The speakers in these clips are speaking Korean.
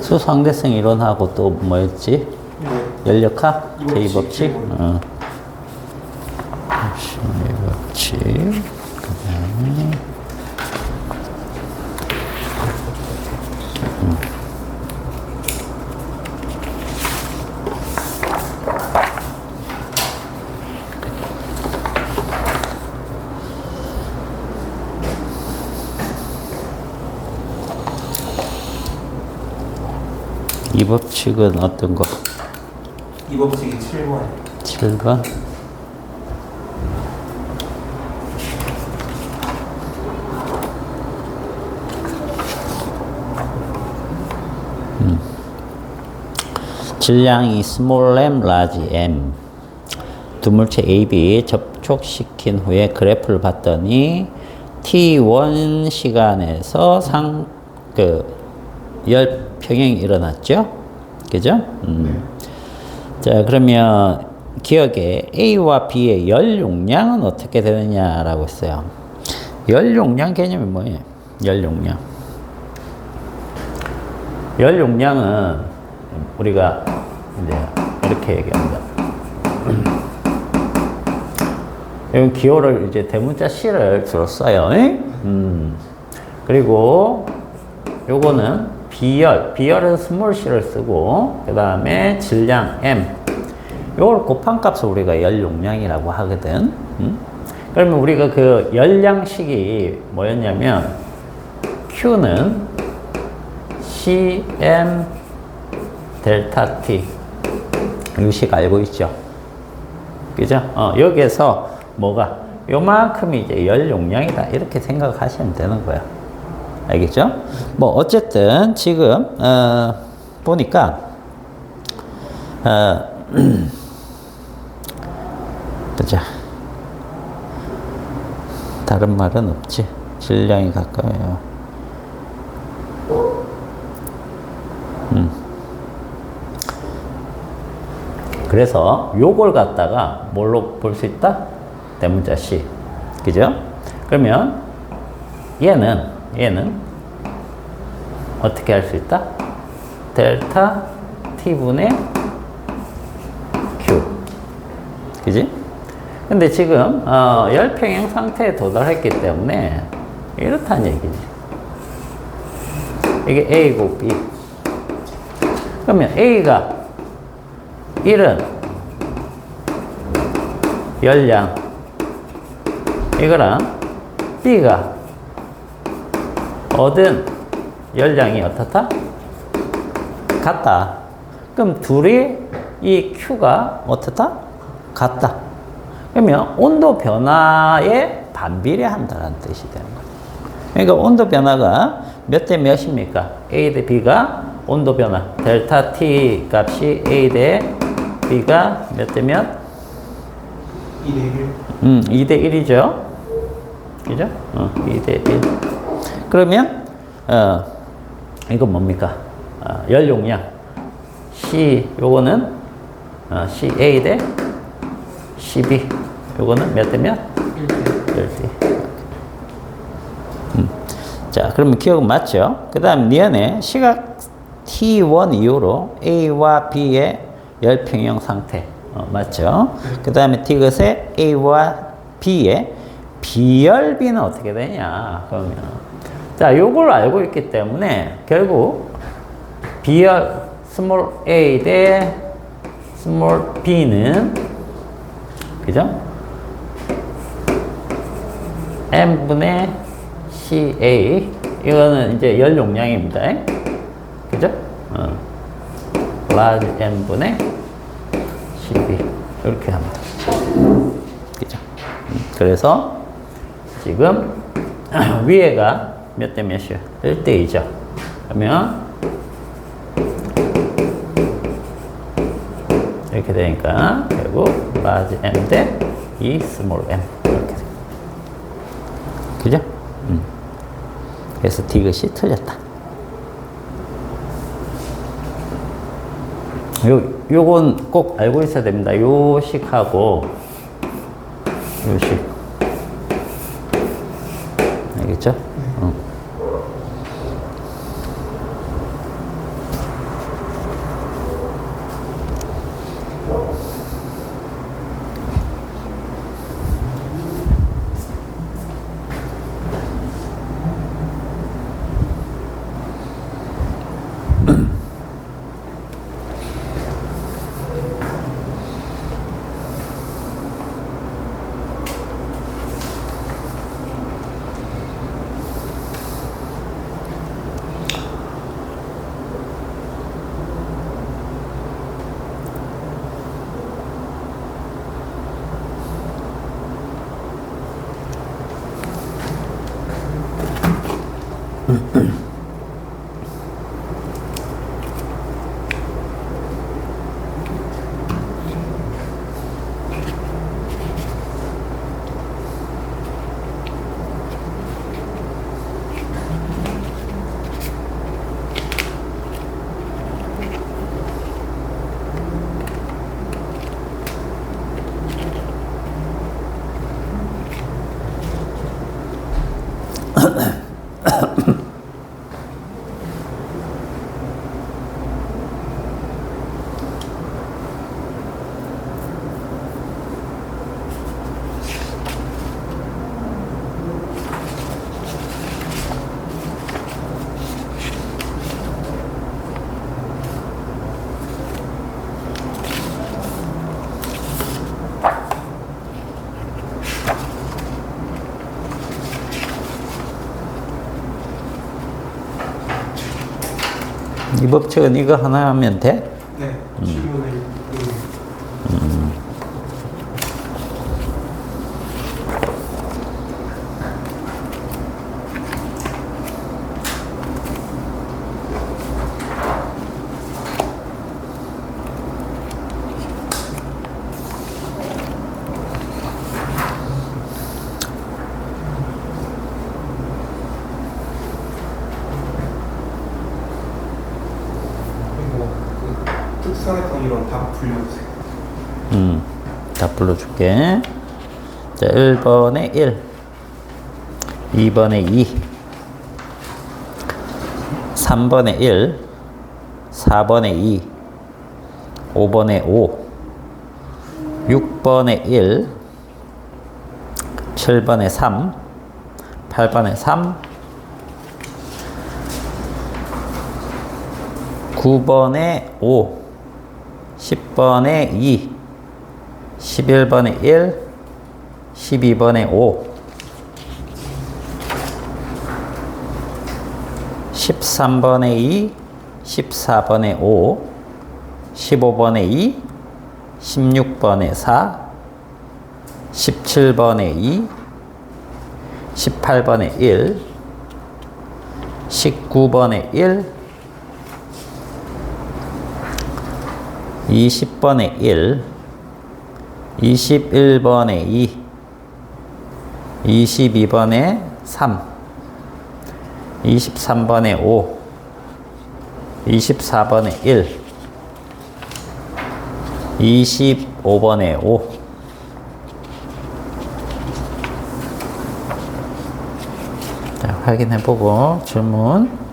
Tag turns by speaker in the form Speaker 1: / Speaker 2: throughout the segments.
Speaker 1: 수상대성 이론하고 또 뭐였지? 열역학? 제2법칙? 제2법칙. 그 다음에 이 법칙은 어떤 거?
Speaker 2: 이 법칙이 7번.
Speaker 1: 7번? 질량이 small m, large m 두 물체 A, B 접촉시킨 후에 그래프를 봤더니 T1 시간에서 열 평형이 일어났죠? 그죠? 자, 그러면 기억에 A와 B의 열 용량은 어떻게 되느냐라고 했어요. 열 용량 개념이 뭐예요? 열 용량. 열 용량은 우리가 이제 이렇게 얘기합니다. 이건 기호를 이제 대문자 C를 주로 써요. 그리고 요거는 비열은 스몰 c를 쓰고, 그 다음에 질량 m. 요걸 곱한 값을 우리가 열 용량이라고 하거든. 그러면 우리가 그 열량식이 뭐였냐면, Q는 cm 델타 t. 이 식 알고 있죠? 그죠? 여기에서 뭐가? 요만큼이 이제 열 용량이다. 이렇게 생각하시면 되는 거야. 알겠죠? 뭐 어쨌든 지금 보니까 보자. 다른 말은 없지. 질량이 가까워요. 그래서 요걸 갖다가 뭘로 볼 수 있다? 대문자 C. 그죠? 그러면 얘는 어떻게 할 수 있다? 델타 T분의 Q. 그지? 근데 지금, 열평형 상태에 도달했기 때문에 이렇다는 얘기지. 이게 A고 B. 그러면 A가 1은 열량. 이거랑 B가 얻은 열량이 어떻다? 같다. 그럼 둘이 이 Q가 어떻다? 같다. 그러면 온도 변화에 반비례한다는 뜻이 되는 거예요. 그러니까 온도 변화가 몇 대 몇입니까? A 대 B가 온도 변화. 델타 T 값이 A 대 B가 몇 대 몇?
Speaker 2: 2대 1.
Speaker 1: 2대 1이죠. 그죠? 2대 1. 그러면, 이건 뭡니까? 열 용량. C, 요거는, CA 대 CB. 요거는 몇 대 몇? 1대. 자, 그러면 기억은 맞죠? 그 다음, 니은에 시각 T1 이후로 A와 B의 열평형 상태. 맞죠? 그 다음에 디귿의 A와 B의 비열비는 어떻게 되냐? 그러면. 자, 요걸 알고 있기 때문에 결국 비열 스몰 a 대 스몰 b는 그죠? m분의 ca 이거는 이제 열 용량입니다. 그죠? large m분의 cb 이렇게 합니다. 그죠? 그래서 지금 위에가 몇 대 몇이요? 1대 2죠. 그러면 이렇게 되니까 결국 large m 대 이 small m 이렇게 돼요. 그죠? 그래서 디귿이 틀렸다. 요건 꼭 알고 있어야 됩니다. 요 식하고 요 식. 알겠죠? 이 법칙은 이거 하나 하면 돼?
Speaker 2: 네. 7분의 1. 그리고 그 특산했던 이론 다 불려주세요.
Speaker 1: 다 불러줄게. 자, 1번에 1, 2번에 2, 3번에 1, 4번에 2, 5번에 5, 6번에 1, 7번에 3, 8번에 3, 9번에 5, 10번에 2, 11번에 1, 12번에 5, 13번에 2, 14번에 5, 15번에 2, 16번에 4, 17번에 2, 18번에 1, 19번에 1, 20번에 1, 21번에 2, 22번에 3, 23번에 5, 24번에 1, 25번에 5, 자, 확인해보고 질문.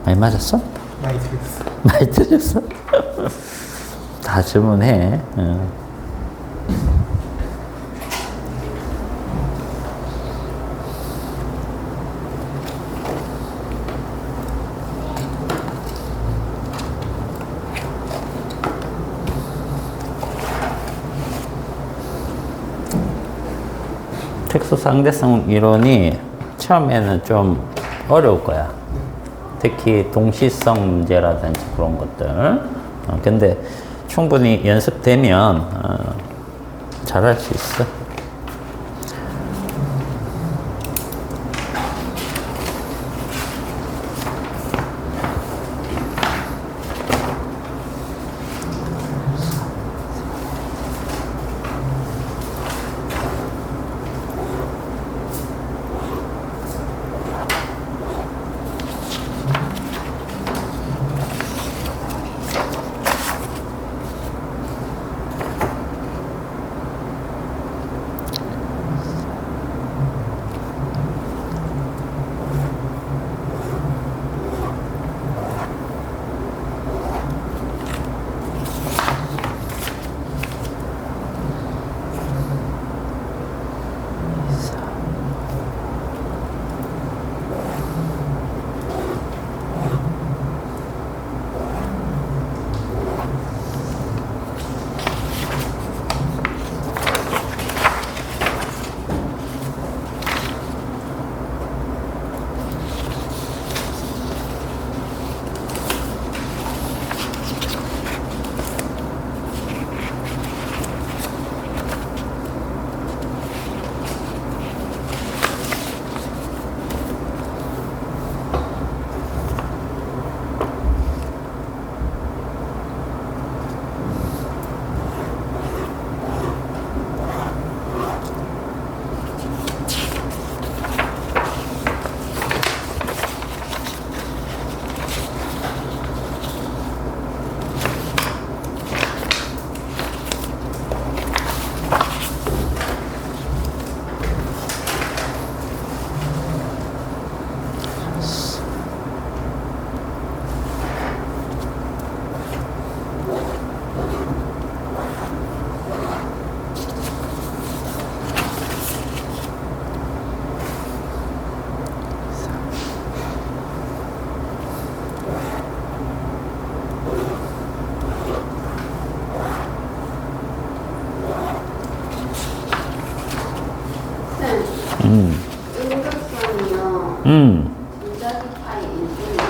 Speaker 1: 많이 맞았어?
Speaker 2: 많이 틀렸어.
Speaker 1: 많이 틀렸어? 다 질문해. 응. 특수 상대성 이론이 처음에는 좀 어려울 거야. 특히 동시성 문제라든지 그런 것들. 근데 충분히 연습되면 잘할 수 있어.
Speaker 3: 음극선이요. 전자기파의 일종이죠.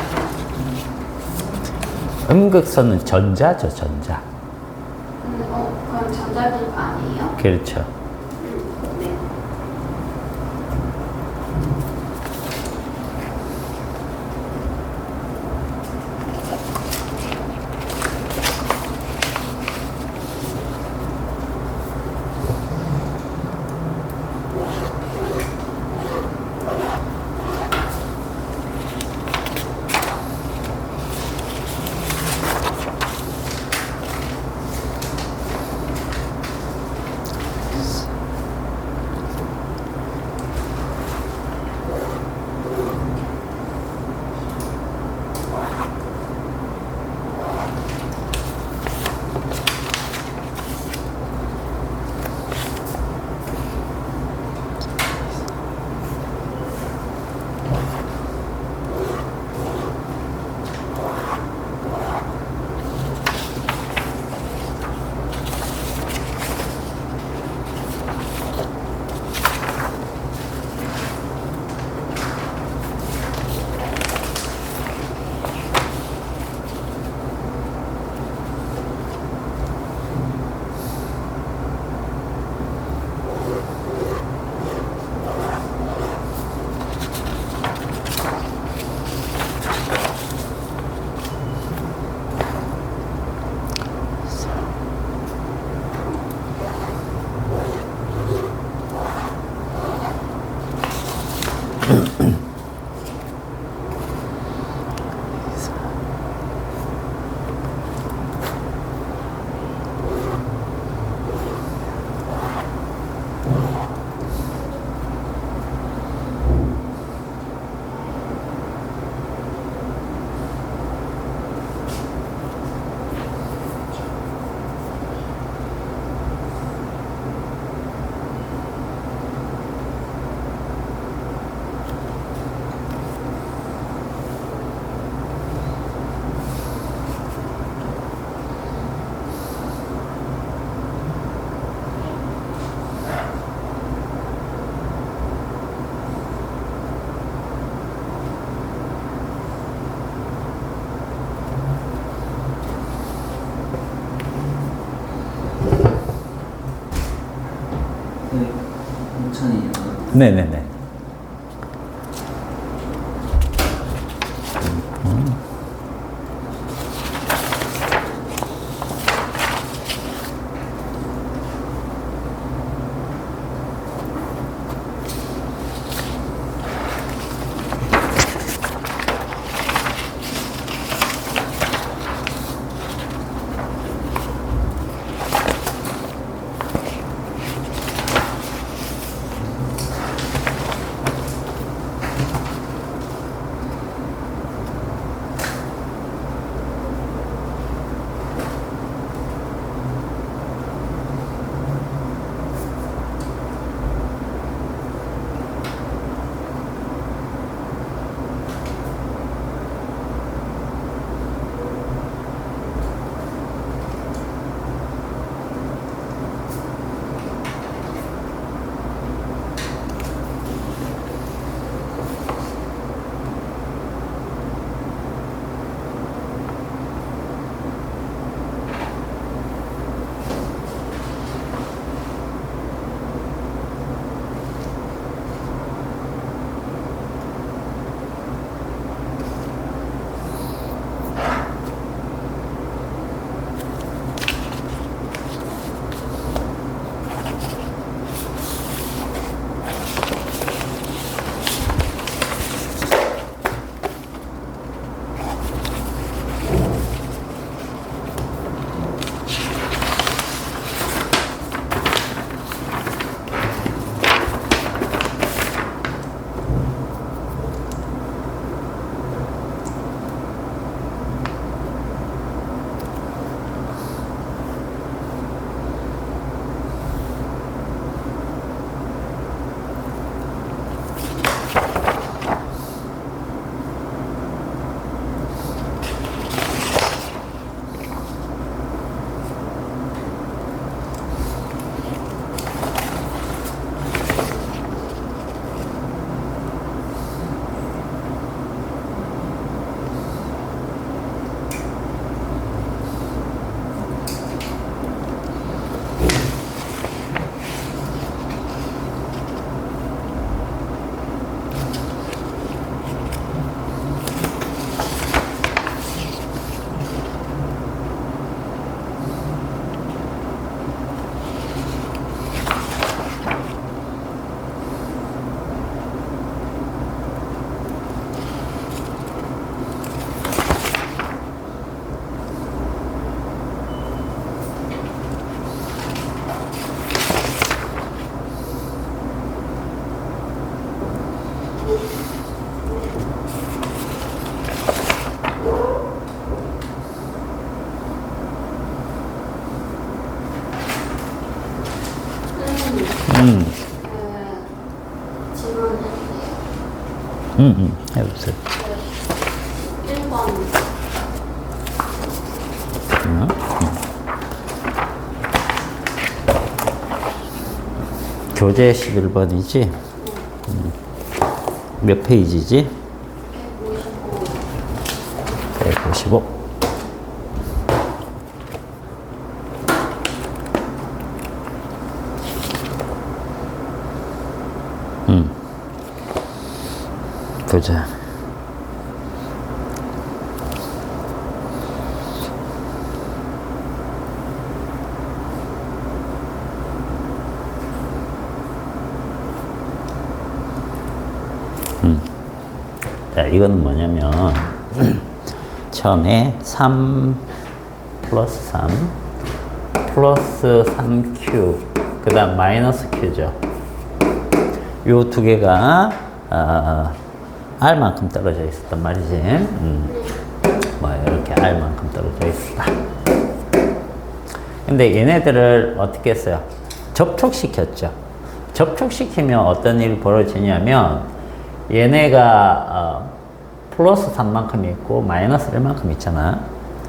Speaker 1: 음극선은 전자죠, 전자.
Speaker 3: 그럼 전자기파 아니에요?
Speaker 1: 그렇죠.
Speaker 3: 네.
Speaker 4: 천이요.
Speaker 1: 네네네.
Speaker 3: 질문해주세요.
Speaker 1: 해보세요.
Speaker 3: 1번.
Speaker 1: 교재 11번이지? 몇 페이지지? 155. 보자. 자, 이건 뭐냐면, 처음에 3 플러스 3 플러스 3q, 그 다음 마이너스 q죠. 요 두 개가, R만큼 떨어져 있었단 말이지. 뭐, 이렇게 R만큼 떨어져 있었다. 근데 얘네들을 어떻게 했어요? 접촉시켰죠. 접촉시키면 어떤 일이 벌어지냐면, 얘네가 플러스 3만큼 있고 마이너스 1만큼 있잖아.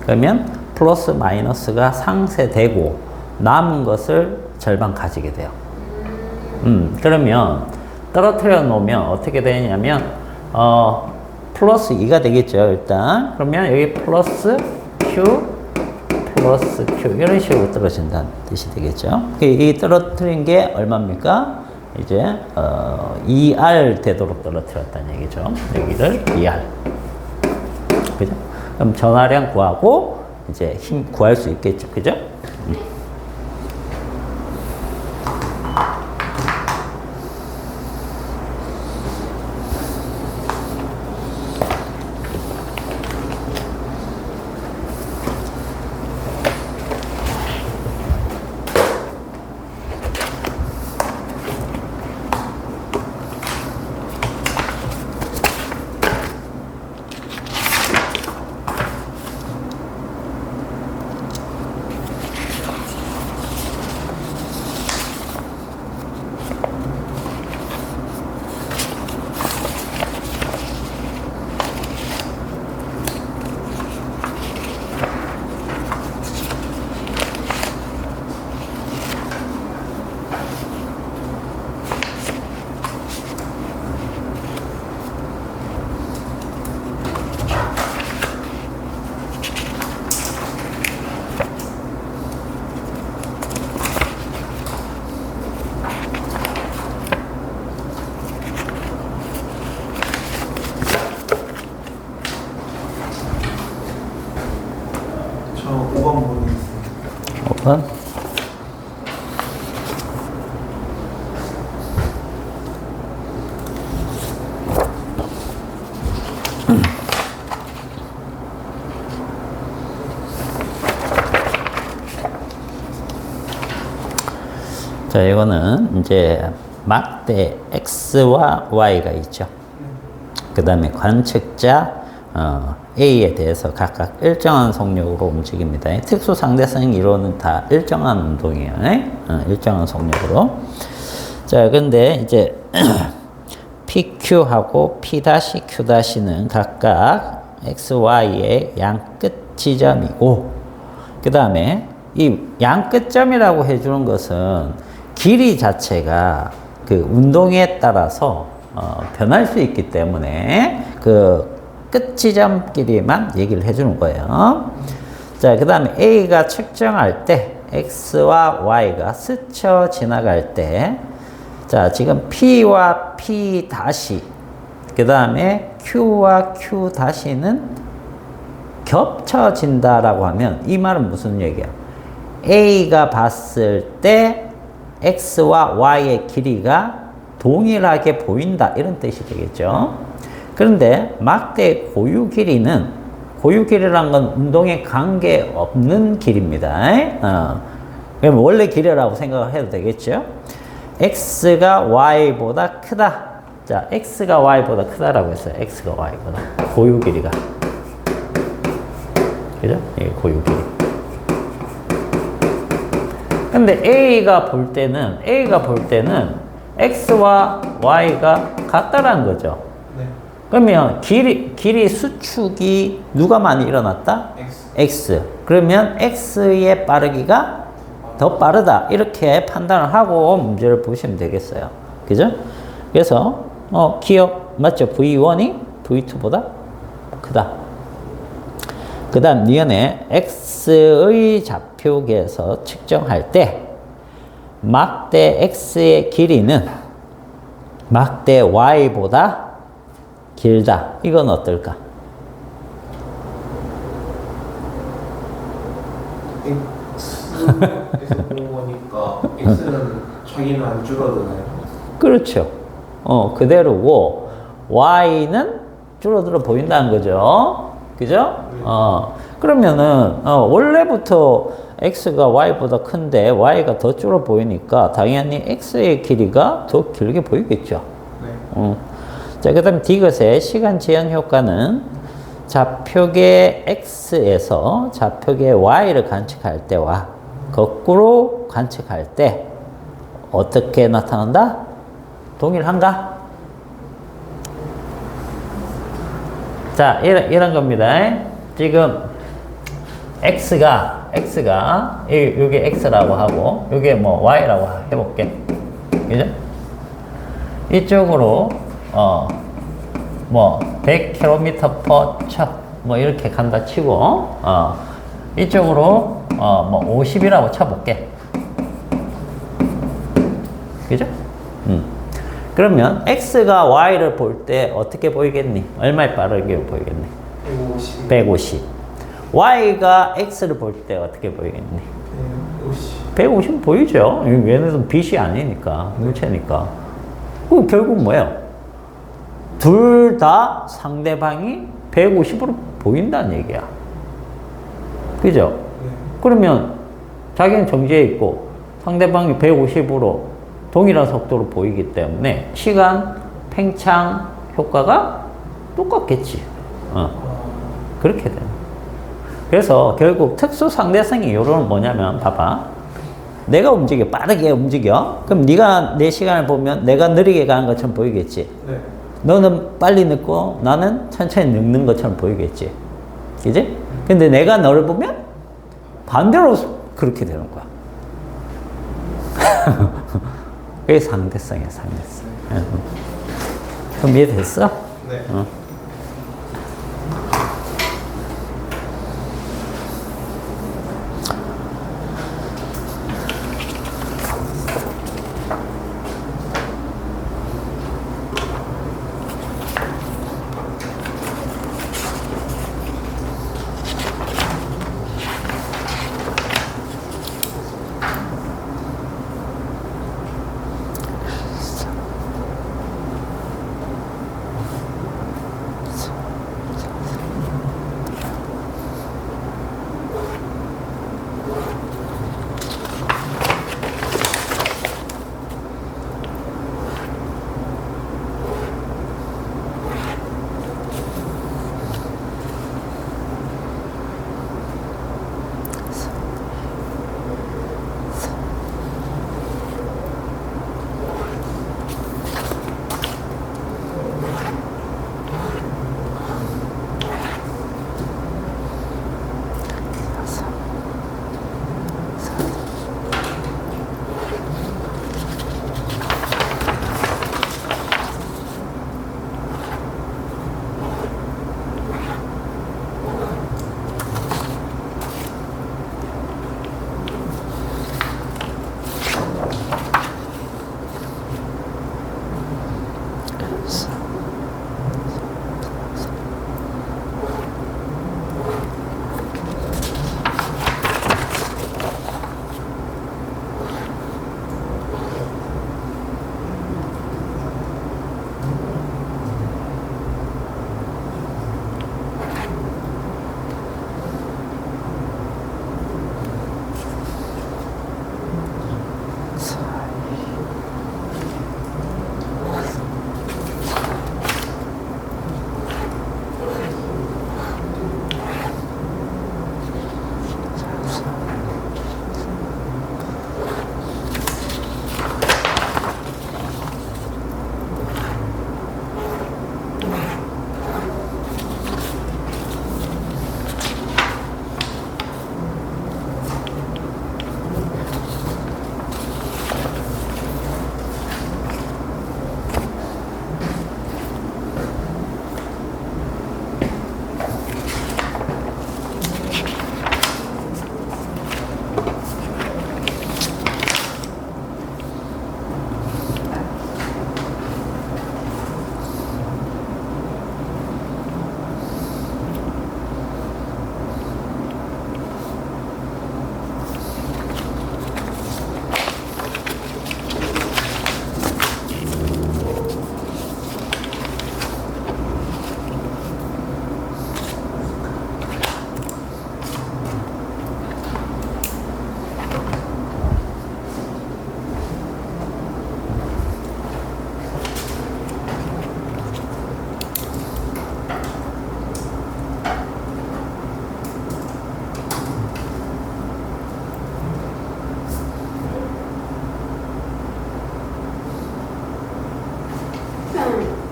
Speaker 1: 그러면 플러스 마이너스가 상쇄되고 남은 것을 절반 가지게 돼요. 그러면 떨어뜨려 놓으면 어떻게 되냐면 플러스 2가 되겠죠, 일단. 그러면 여기 플러스 q 플러스 q 이런 식으로 떨어진다는 뜻이 되겠죠. 이 떨어뜨린 게 얼마입니까? 이제 2R 되도록 떨어뜨렸다는 얘기죠. 여기를 2R. 그죠? 그럼 전화량 구하고 이제 힘 구할 수 있겠죠. 그죠?
Speaker 2: 저 5번 보겠습니다.
Speaker 1: 5번. 자, 이거는 이제 막대 X와 Y가 있죠. 그 다음에 관측자 A에 대해서 각각 일정한 속력으로 움직입니다. 특수 상대성 이론은 다 일정한 운동이에요. 일정한 속력으로. 자, 근데 이제 PQ하고 P-Q'는 각각 X, Y의 양끝 지점이고, 그 다음에 이 양끝점이라고 해주는 것은 길이 자체가 그 운동에 따라서 변할 수 있기 때문에 그 끝 지점끼리만 얘기를 해주는 거예요. 자, 그 다음에 A가 측정할 때 X와 Y가 스쳐 지나갈 때, 자, 지금 P와 P 다시, 그 다음에 Q와 Q 다시는 겹쳐진다라고 하면 이 말은 무슨 얘기야? A가 봤을 때 X와 Y의 길이가 동일하게 보인다, 이런 뜻이 되겠죠. 그런데 막대 고유 길이는, 고유 길이란 건 운동에 관계없는 길입니다. 그럼 원래 길이라고 생각을 해도 되겠죠. X가 Y보다 크다. 자, X가 Y보다 크다라고 했어요. X가 Y보다. 고유 길이가. 그죠? 이게 고유 길이. 근데 A가 볼 때는 X와 Y가 같다라는 거죠.
Speaker 2: 네.
Speaker 1: 그러면 길이 수축이 누가 많이 일어났다?
Speaker 2: X.
Speaker 1: X. 그러면 X의 빠르기가 더 빠르다. 이렇게 판단을 하고 문제를 보시면 되겠어요. 그죠? 그래서, 기억, 맞죠? V1이 V2보다 크다. 그 다음, 니은에 X의 좌표계에서 측정할 때, 막대 X의 길이는 막대 Y보다 길다. 이건 어떨까?
Speaker 2: X에서 본 거니까 X는 자기는 안 줄어드나요?
Speaker 1: 그렇죠. 그대로고, Y는 줄어들어 보인다는 거죠. 그죠? 그러면은, 원래부터 X가 Y보다 큰데 Y가 더 줄어 보이니까 당연히 X의 길이가 더 길게 보이겠죠.
Speaker 2: 네.
Speaker 1: 자, 그 다음 디귿의 시간 제한 효과는 좌표계 X에서 좌표계 Y를 관측할 때와 거꾸로 관측할 때 어떻게 나타난다? 동일한가? 자, 이런 겁니다. 지금 X가 요게 X라고 하고 요게 뭐 Y라고 해볼게. 그죠? 이쪽으로 뭐 100km/초 뭐 이렇게 간다 치고 이쪽으로 뭐 50이라고 쳐볼게. 그죠? 그러면 X가 Y를 볼 때 어떻게 보이겠니? 얼마에 빠르게 보이겠니?
Speaker 2: 150.
Speaker 1: 150. Y가 X를 볼 때 어떻게 보이겠니?
Speaker 2: 150.
Speaker 1: 150 보이죠? 얘네들은 빛이 아니니까, 물체니까. 그럼 결국 뭐예요? 둘 다 상대방이 150으로 보인다는 얘기야. 그죠?
Speaker 2: 네.
Speaker 1: 그러면 자기는 정지해 있고 상대방이 150으로 동일한 속도로 보이기 때문에 시간 팽창 효과가 똑같겠지. 그렇게 돼요. 그래서 결국 특수 상대성의 요론은 뭐냐면 봐봐. 내가 움직여, 빠르게 움직여. 그럼 네가 내 시간을 보면 내가 느리게 가는 것처럼 보이겠지.
Speaker 2: 네.
Speaker 1: 너는 빨리 늦고 나는 천천히 늙는 것처럼 보이겠지. 그지? 근데 내가 너를 보면 반대로 그렇게 되는 거야. 그게 상대성이야, 상대성. 그럼 이해됐어?
Speaker 2: 네.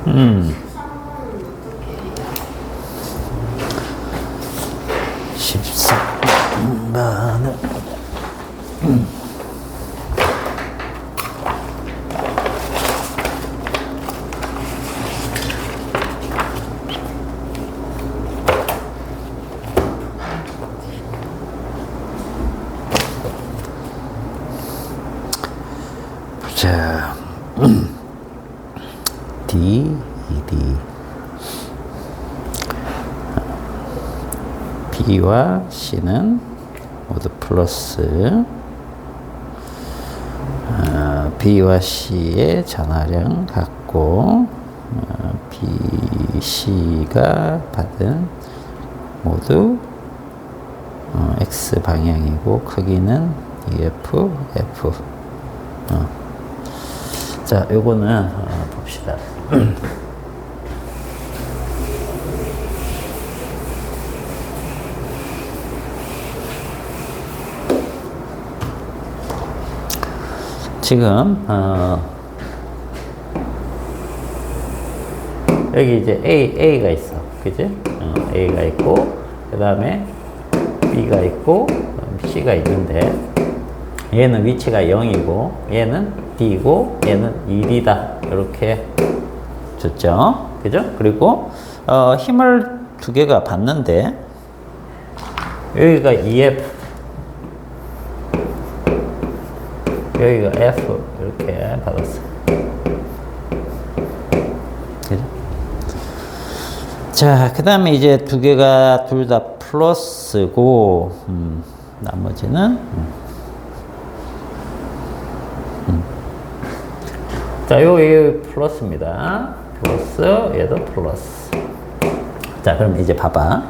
Speaker 1: 음.
Speaker 3: 13번은 어떻게 해요?
Speaker 1: 13번은 자, D, ED. B와 C는 모두 플러스. B와 C의 전하량 같고, B, C가 받은 모두 X 방향이고, 크기는 EF, F. 자, 요거는 봅시다. 지금 여기 이제 A가 있어, 그지? A가 있고, 그 다음에 B가 있고, C가 있는데, 얘는 위치가 0이고, 얘는 D고, 얘는 1이다. 이렇게 줬죠. 그죠? 그리고, 힘을 두 개가 받는데, 여기가 EF, 여기가 F, 이렇게 받았어. 그죠? 자, 그 다음에 이제 두 개가 둘 다 플러스고, 나머지는, 자, 요 플러스입니다. 플러스, 얘도 플러스. 자, 그럼 이제 봐봐.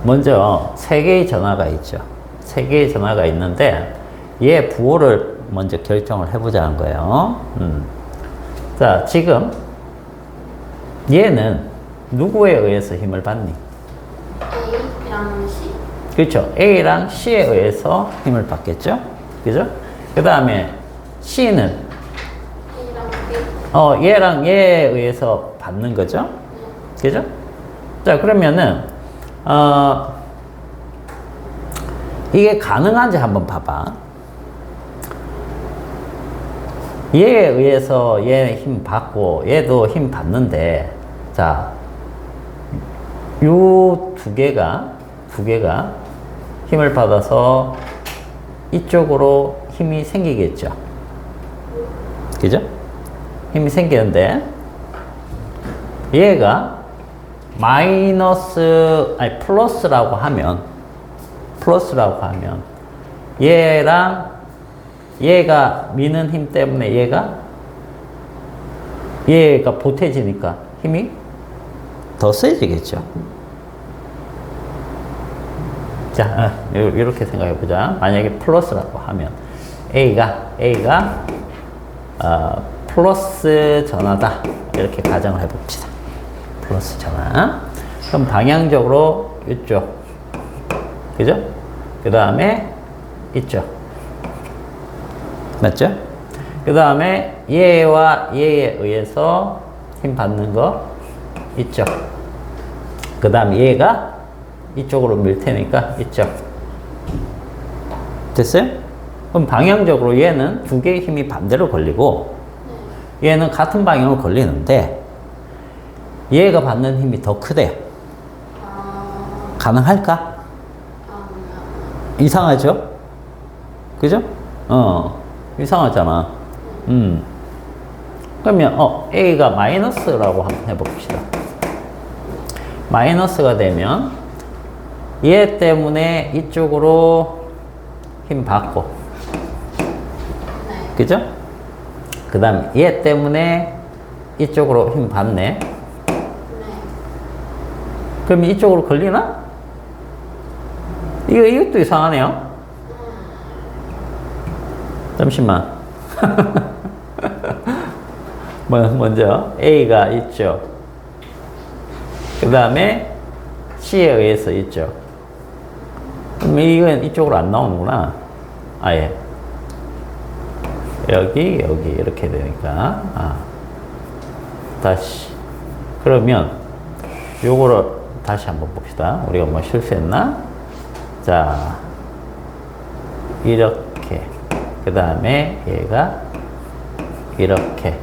Speaker 1: 먼저 세 개의 전화가 있죠. 세 개의 전화가 있는데, 얘 부호를 먼저 결정을 해보자는 거예요. 자, 지금 얘는 누구에 의해서 힘을 받니?
Speaker 3: A랑 C?
Speaker 1: 그렇죠. A랑 C에 의해서 힘을 받겠죠. 그죠? 그 다음에 C는
Speaker 3: A랑 B?
Speaker 1: 얘랑 얘에 의해서 받는 거죠. 그죠? 자, 그러면은 이게 가능한지 한번 봐봐. 얘에 의해서 얘 힘 받고 얘도 힘 받는데, 자, 요 두 개가 힘을 받아서 이쪽으로 힘이 생기겠죠. 그죠? 힘이 생기는데, 얘가 플러스라고 하면, 얘랑 얘가 미는 힘 때문에 얘가 보태지니까 힘이 더 세지겠죠. 자, 이렇게 생각해 보자. 만약에 플러스라고 하면 A가 플러스 전하다, 이렇게 가정을 해봅시다. 플러스 전하. 그럼 방향적으로 이쪽, 그죠? 그 다음에 이쪽, 맞죠? 그 다음에 얘와 얘에 의해서 힘 받는 거 이쪽. 그 다음 얘가 이쪽으로 밀 테니까 이쪽. 됐어요? 그럼 방향적으로 얘는 두 개의 힘이 반대로 걸리고, 얘는 같은 방향으로 걸리는데, 얘가 받는 힘이 더 크대요. 가능할까? 이상하죠? 그죠? 이상하잖아. 그러면 A가 마이너스라고 한번 해봅시다. 마이너스가 되면 얘 때문에 이쪽으로 힘 받고, 그죠? 그 다음 얘 때문에 이쪽으로 힘 받네. 그럼 이쪽으로 걸리나? 이것도 이상하네요. 잠시만. 먼저 A가 있죠. 그 다음에 C에 의해서 있죠. 그럼 이건 이쪽으로 안 나오는구나. 아예. 여기 이렇게 되니까. 다시. 그러면 요거를 다시 한번 봅시다. 우리가 뭐 실수했나? 자, 이렇게. 그 다음에 얘가 이렇게.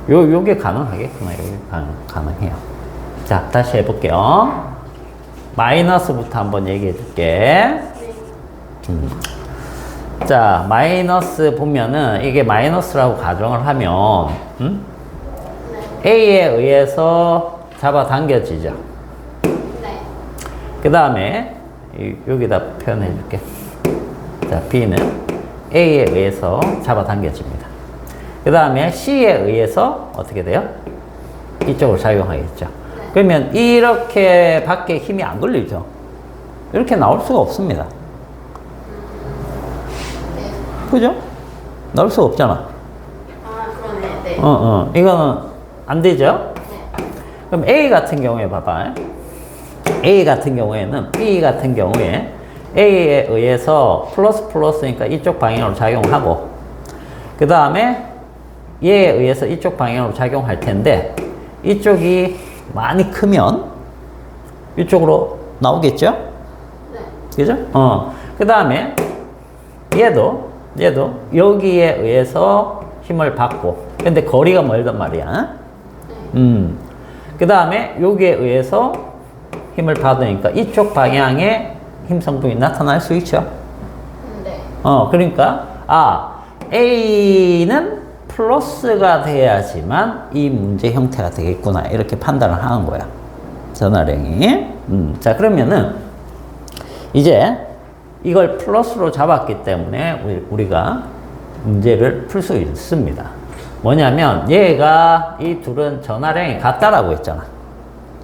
Speaker 1: 요게 가능하겠구나. 요게 가능해요. 자, 다시 해볼게요. 마이너스부터 한번 얘기해 줄게. 자, 마이너스 보면은 이게 마이너스라고 가정을 하면, A에 의해서 잡아당겨지죠.
Speaker 3: 네.
Speaker 1: 그 다음에 여기다 표현해 줄게. 자, B는 A에 의해서 잡아당겨집니다. 그 다음에 C에 의해서 어떻게 돼요? 이쪽으로 작용하겠죠. 그러면 이렇게 밖에 힘이 안 걸리죠. 이렇게 나올 수가 없습니다. 그죠? 나올 수가 없잖아.
Speaker 3: 아, 그러네. 네.
Speaker 1: 이거는 안 되죠?
Speaker 3: 네.
Speaker 1: 그럼 A 같은 경우에 봐봐. A 같은 경우에는 B 같은 경우에 A에 의해서 플러스니까 이쪽 방향으로 작용하고, 그 다음에 얘에 의해서 이쪽 방향으로 작용할 텐데, 이쪽이 많이 크면 이쪽으로 나오겠죠?
Speaker 3: 네.
Speaker 1: 그죠? 그 다음에 얘도 여기에 의해서 힘을 받고, 근데 거리가 멀단 말이야. 그 다음에 여기에 의해서 힘을 받으니까 이쪽 방향에 힘 성분이 나타날 수 있죠.
Speaker 3: 네.
Speaker 1: 그러니까 A는 플러스가 돼야지만 이 문제 형태가 되겠구나, 이렇게 판단을 하는 거야, 전화량이. 자, 그러면은 이제 이걸 플러스로 잡았기 때문에 우리가 문제를 풀 수 있습니다. 뭐냐면 얘가, 이 둘은 전화량이 같다라고 했잖아,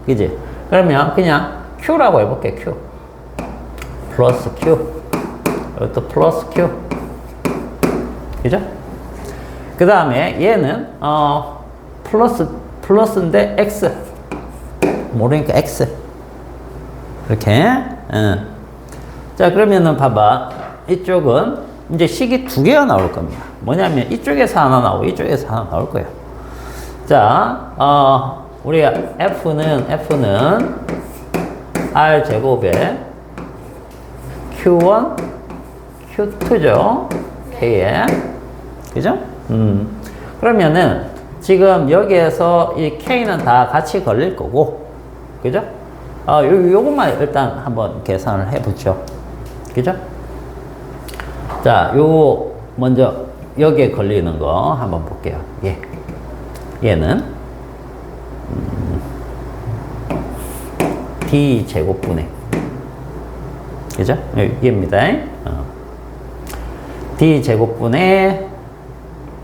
Speaker 1: 그지? 그러면 그냥 Q라고 해볼게. Q 플러스 Q, 이것도 플러스 Q, 그죠? 그 다음에 얘는 플러스인데 X, 모르니까 X, 이렇게. 자, 그러면은 봐봐, 이쪽은 이제 식이 두 개가 나올 겁니다. 뭐냐면 이쪽에서 하나 나오고 이쪽에서 하나 나올 거예요. 자, 우리가 F는 R 제곱에 Q1, Q2죠. K에. 그죠? 그러면은 지금 여기에서 이 K는 다 같이 걸릴 거고, 그죠? 요것만 일단 한번 계산을 해보죠. 그죠? 자, 요 먼저 여기에 걸리는 거 한번 볼게요. 얘는 D 제곱분의, 그죠? 얘입니다. D 제곱분의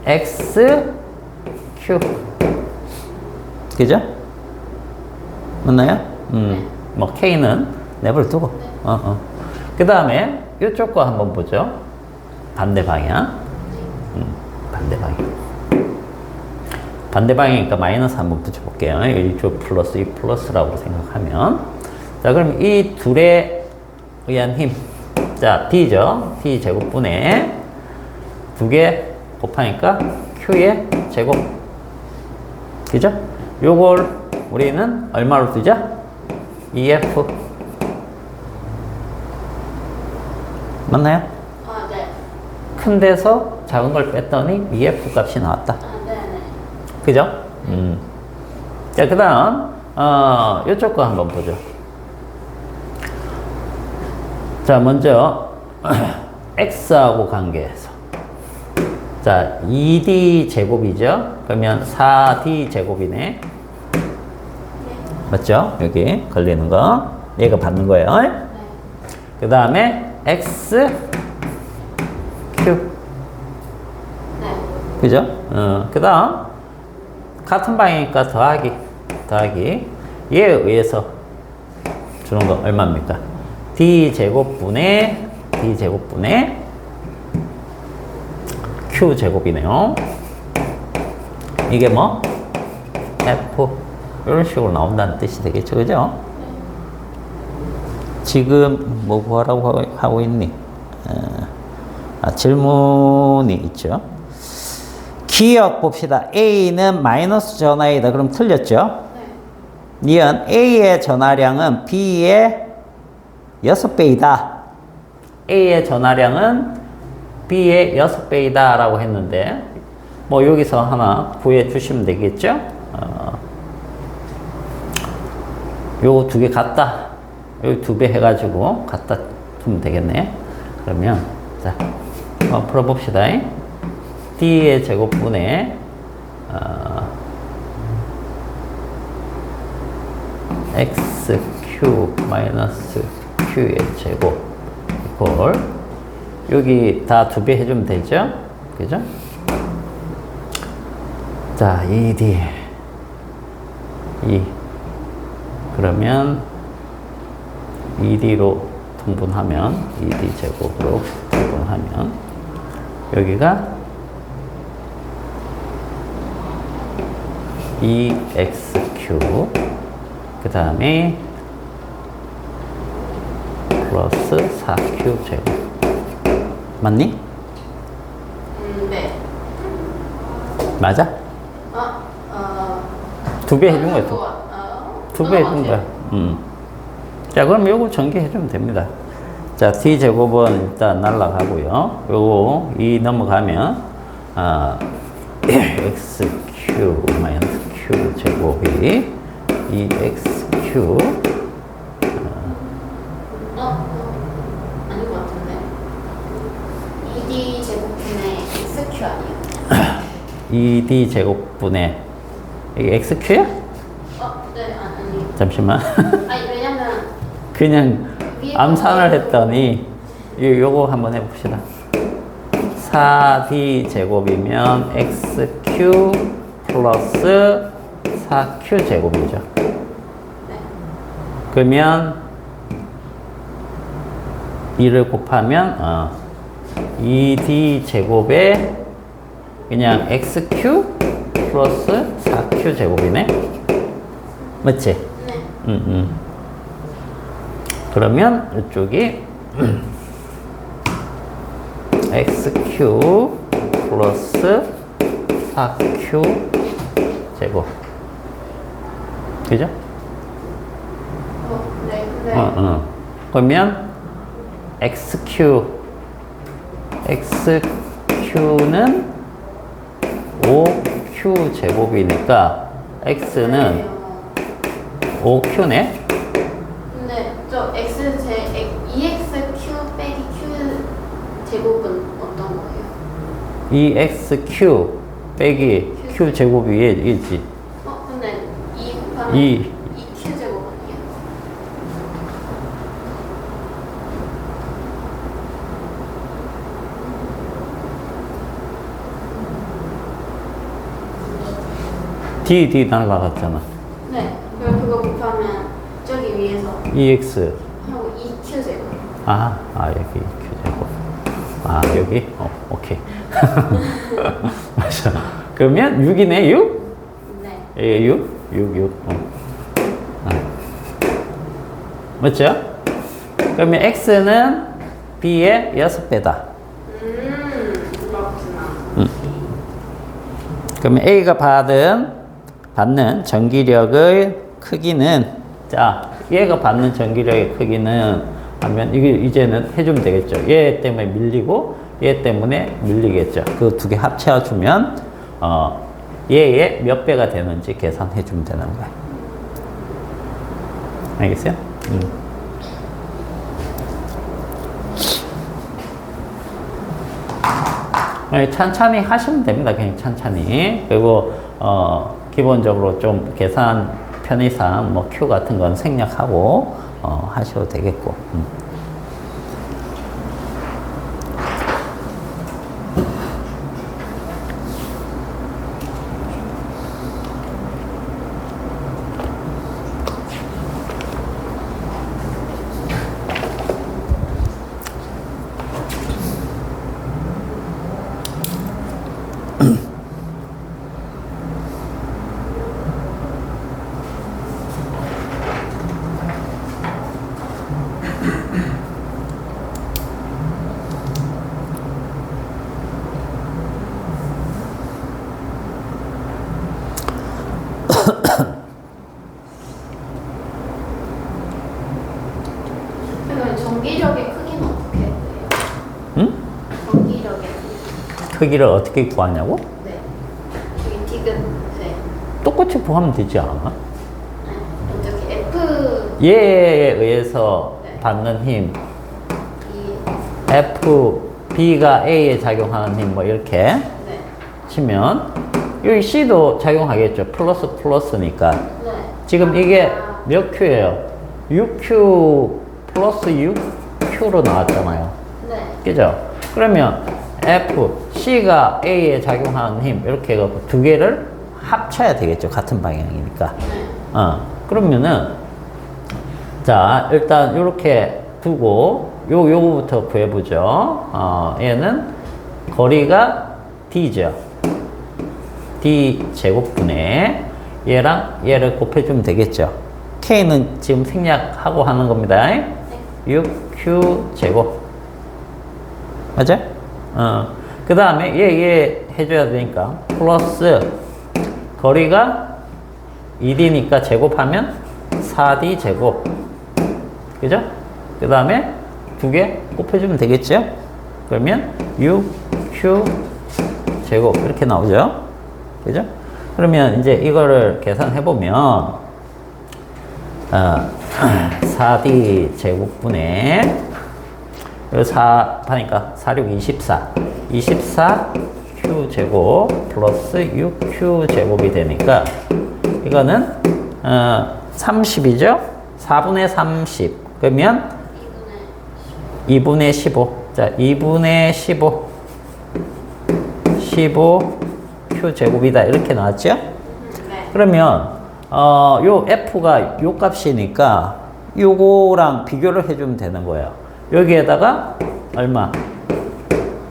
Speaker 1: X Q, 그죠? 맞나요? 뭐 K는 내버려 두고. 그 다음에 이쪽 거 한번 보죠. 반대 방향. 반대 방향. 반대 방향이니까 마이너스 한번 붙여볼게요. 이쪽 플러스, 이 플러스라고 생각하면. 자, 그럼 이 둘에 의한 힘. 자, D죠. D 제곱분의 두 개 곱하니까 Q의 제곱. 그죠? 요걸 우리는 얼마로 두자? EF. 맞나요?
Speaker 3: 네.
Speaker 1: 큰 데서 작은 걸 뺐더니 EF 값이 나왔다.
Speaker 3: 네네.
Speaker 1: 그죠? 자, 그 다음, 요쪽 거 한번 보죠. 자, 먼저, X하고 관계해서. 자, 2D 제곱이죠? 그러면 4D 제곱이네. 맞죠? 여기 걸리는 거. 얘가 받는 거예요.
Speaker 3: 네.
Speaker 1: 그 다음에 X, Q.
Speaker 3: 네.
Speaker 1: 그죠? 그 다음, 같은 방이니까 더하기. 얘에 의해서 주는 거 얼마입니까? D 제곱분의 Q 제곱이네요. 이게 뭐? F. 이런 식으로 나온다는 뜻이 되겠죠. 그죠? 지금 뭐 구하라고 하고 있니? 질문이 있죠. 기억 봅시다. A는 마이너스 전하이다. 그럼 틀렸죠?
Speaker 3: 네.
Speaker 1: 니은 A의 전하량은 B의 6배이다. A의 전하량은 B의 6배이다 라고 했는데 뭐 여기서 하나 구해 주시면 되겠죠? 요거 두 개 같다. 여기 2배 해가지고 갖다 두면 되겠네. 그러면 자 한번 풀어봅시다. D의 제곱분의 XQ 마이너스 Q의 제곱 이걸 여기 다 2배 해주면 되죠? 그죠? 자, 2D 그러면 2D로 통분하면 2D 제곱으로 통분하면 여기가 2XQ 그 다음에 플러스 4Q 제곱 맞니?
Speaker 3: 네.
Speaker 1: 맞아? 2배 해준 거야. 2배 해준 거야. 자, 그럼 요거 전개해주면 됩니다. 자, D제곱은 일단 날라가고요. 요거 2 넘어가면, XQ 마이너스 Q 제곱이 2XQ,
Speaker 3: 아닌 것 같은데. 2D 제곱분의 XQ 아니에요?
Speaker 1: 2D 제곱분의, 이게 XQ야?
Speaker 3: 네, 아니.
Speaker 1: 잠시만.
Speaker 3: 아니, 왜냐면
Speaker 1: 그냥
Speaker 3: 위에
Speaker 1: 암산을 했더니, 요거 한번 해봅시다. 4D 제곱이면 XQ 플러스 4Q 제곱이죠.
Speaker 3: 네.
Speaker 1: 그러면 2를 곱하면 2D 제곱에 그냥 XQ 플러스 4Q 제곱이네. 맞지?
Speaker 3: 네.
Speaker 1: 그러면 이쪽이 XQ 플러스 4Q 제곱. 그죠?
Speaker 3: 네, 근데
Speaker 1: 그러면 XQ는 5Q 제곱이니까 X는 5Q네?
Speaker 3: 근데 저 EXQ 빼기 Q 제곱은 어떤 거예요?
Speaker 1: EXQ 빼기 Q 제곱이 1지.
Speaker 3: 근데 2 곱하면
Speaker 1: 2.
Speaker 3: 2Q 제곱 아니에요?
Speaker 1: D 날라갔잖아.
Speaker 3: 네. 그럼 그거 곱하면 저기 위에서
Speaker 1: EX.
Speaker 3: 하고 2Q 제곱.
Speaker 1: 여기 Q 제곱. 여기? 오케이. 맞아. 그러면 6이네, 6?
Speaker 3: 네.
Speaker 1: 6? 6. 맞죠? 그러면 X는 B의 6배다.
Speaker 3: 그렇구나.
Speaker 1: 그러면 A가 받는 전기력의 크기는, 자, 얘가 받는 전기력의 크기는 하면, 이게 이제는 해주면 되겠죠. 얘 때문에 밀리고, 얘 때문에 밀리겠죠. 그 두 개 합쳐주면, 얘의 몇 배가 되는지 계산해주면 되는 거야. 알겠어요? 천천히 하시면 됩니다. 그냥 천천히. 그리고, 기본적으로 좀 계산 편의상 뭐 Q 같은 건 생략하고, 하셔도 되겠고. 크기를 어떻게 구하냐고?
Speaker 3: 네. 여기 디귿. 네.
Speaker 1: 똑같이 구하면 되지 않아?
Speaker 3: 저기 F
Speaker 1: 얘에 의해서
Speaker 3: 네.
Speaker 1: 받는 힘,
Speaker 3: 이
Speaker 1: F, B가 A에 작용하는 힘 뭐 이렇게
Speaker 3: 네.
Speaker 1: 치면 여기 C도 작용하겠죠. 플러스니까.
Speaker 3: 네.
Speaker 1: 지금 이게
Speaker 3: 아,
Speaker 1: 몇 Q예요? 6Q 플러스 6Q로 나왔잖아요.
Speaker 3: 네.
Speaker 1: 그죠? 그러면 F, C가 A에 작용하는 힘 이렇게 해갖고 두 개를 합쳐야 되겠죠. 같은 방향이니까.
Speaker 3: 네.
Speaker 1: 그러면은 자 일단 이렇게 두고 요거부터 구해보죠. 얘는 거리가 D죠. D 제곱분의 얘랑 얘를 곱해주면 되겠죠. K는 지금 생략하고 하는 겁니다. 6Q 제곱. 맞아? 그 다음에 얘 해줘야 되니까 플러스 거리가 1이니까 제곱하면 4D 제곱. 그죠? 그 다음에 두 개 곱해주면 되겠죠? 그러면 6Q 제곱 이렇게 나오죠? 그죠? 그러면 이제 이거를 계산해보면 4D 제곱분의 4 하니까 4, 6, 24 24Q 제곱 플러스 6Q 제곱이 되니까 이거는 30이죠? 4분의 30 그러면 2분의 15 자 2분의 15 15Q 제곱이다 이렇게 나왔죠?
Speaker 3: 네.
Speaker 1: 그러면 요 F가 요 값이니까 요거랑 비교를 해주면 되는 거예요. 여기에다가 얼마?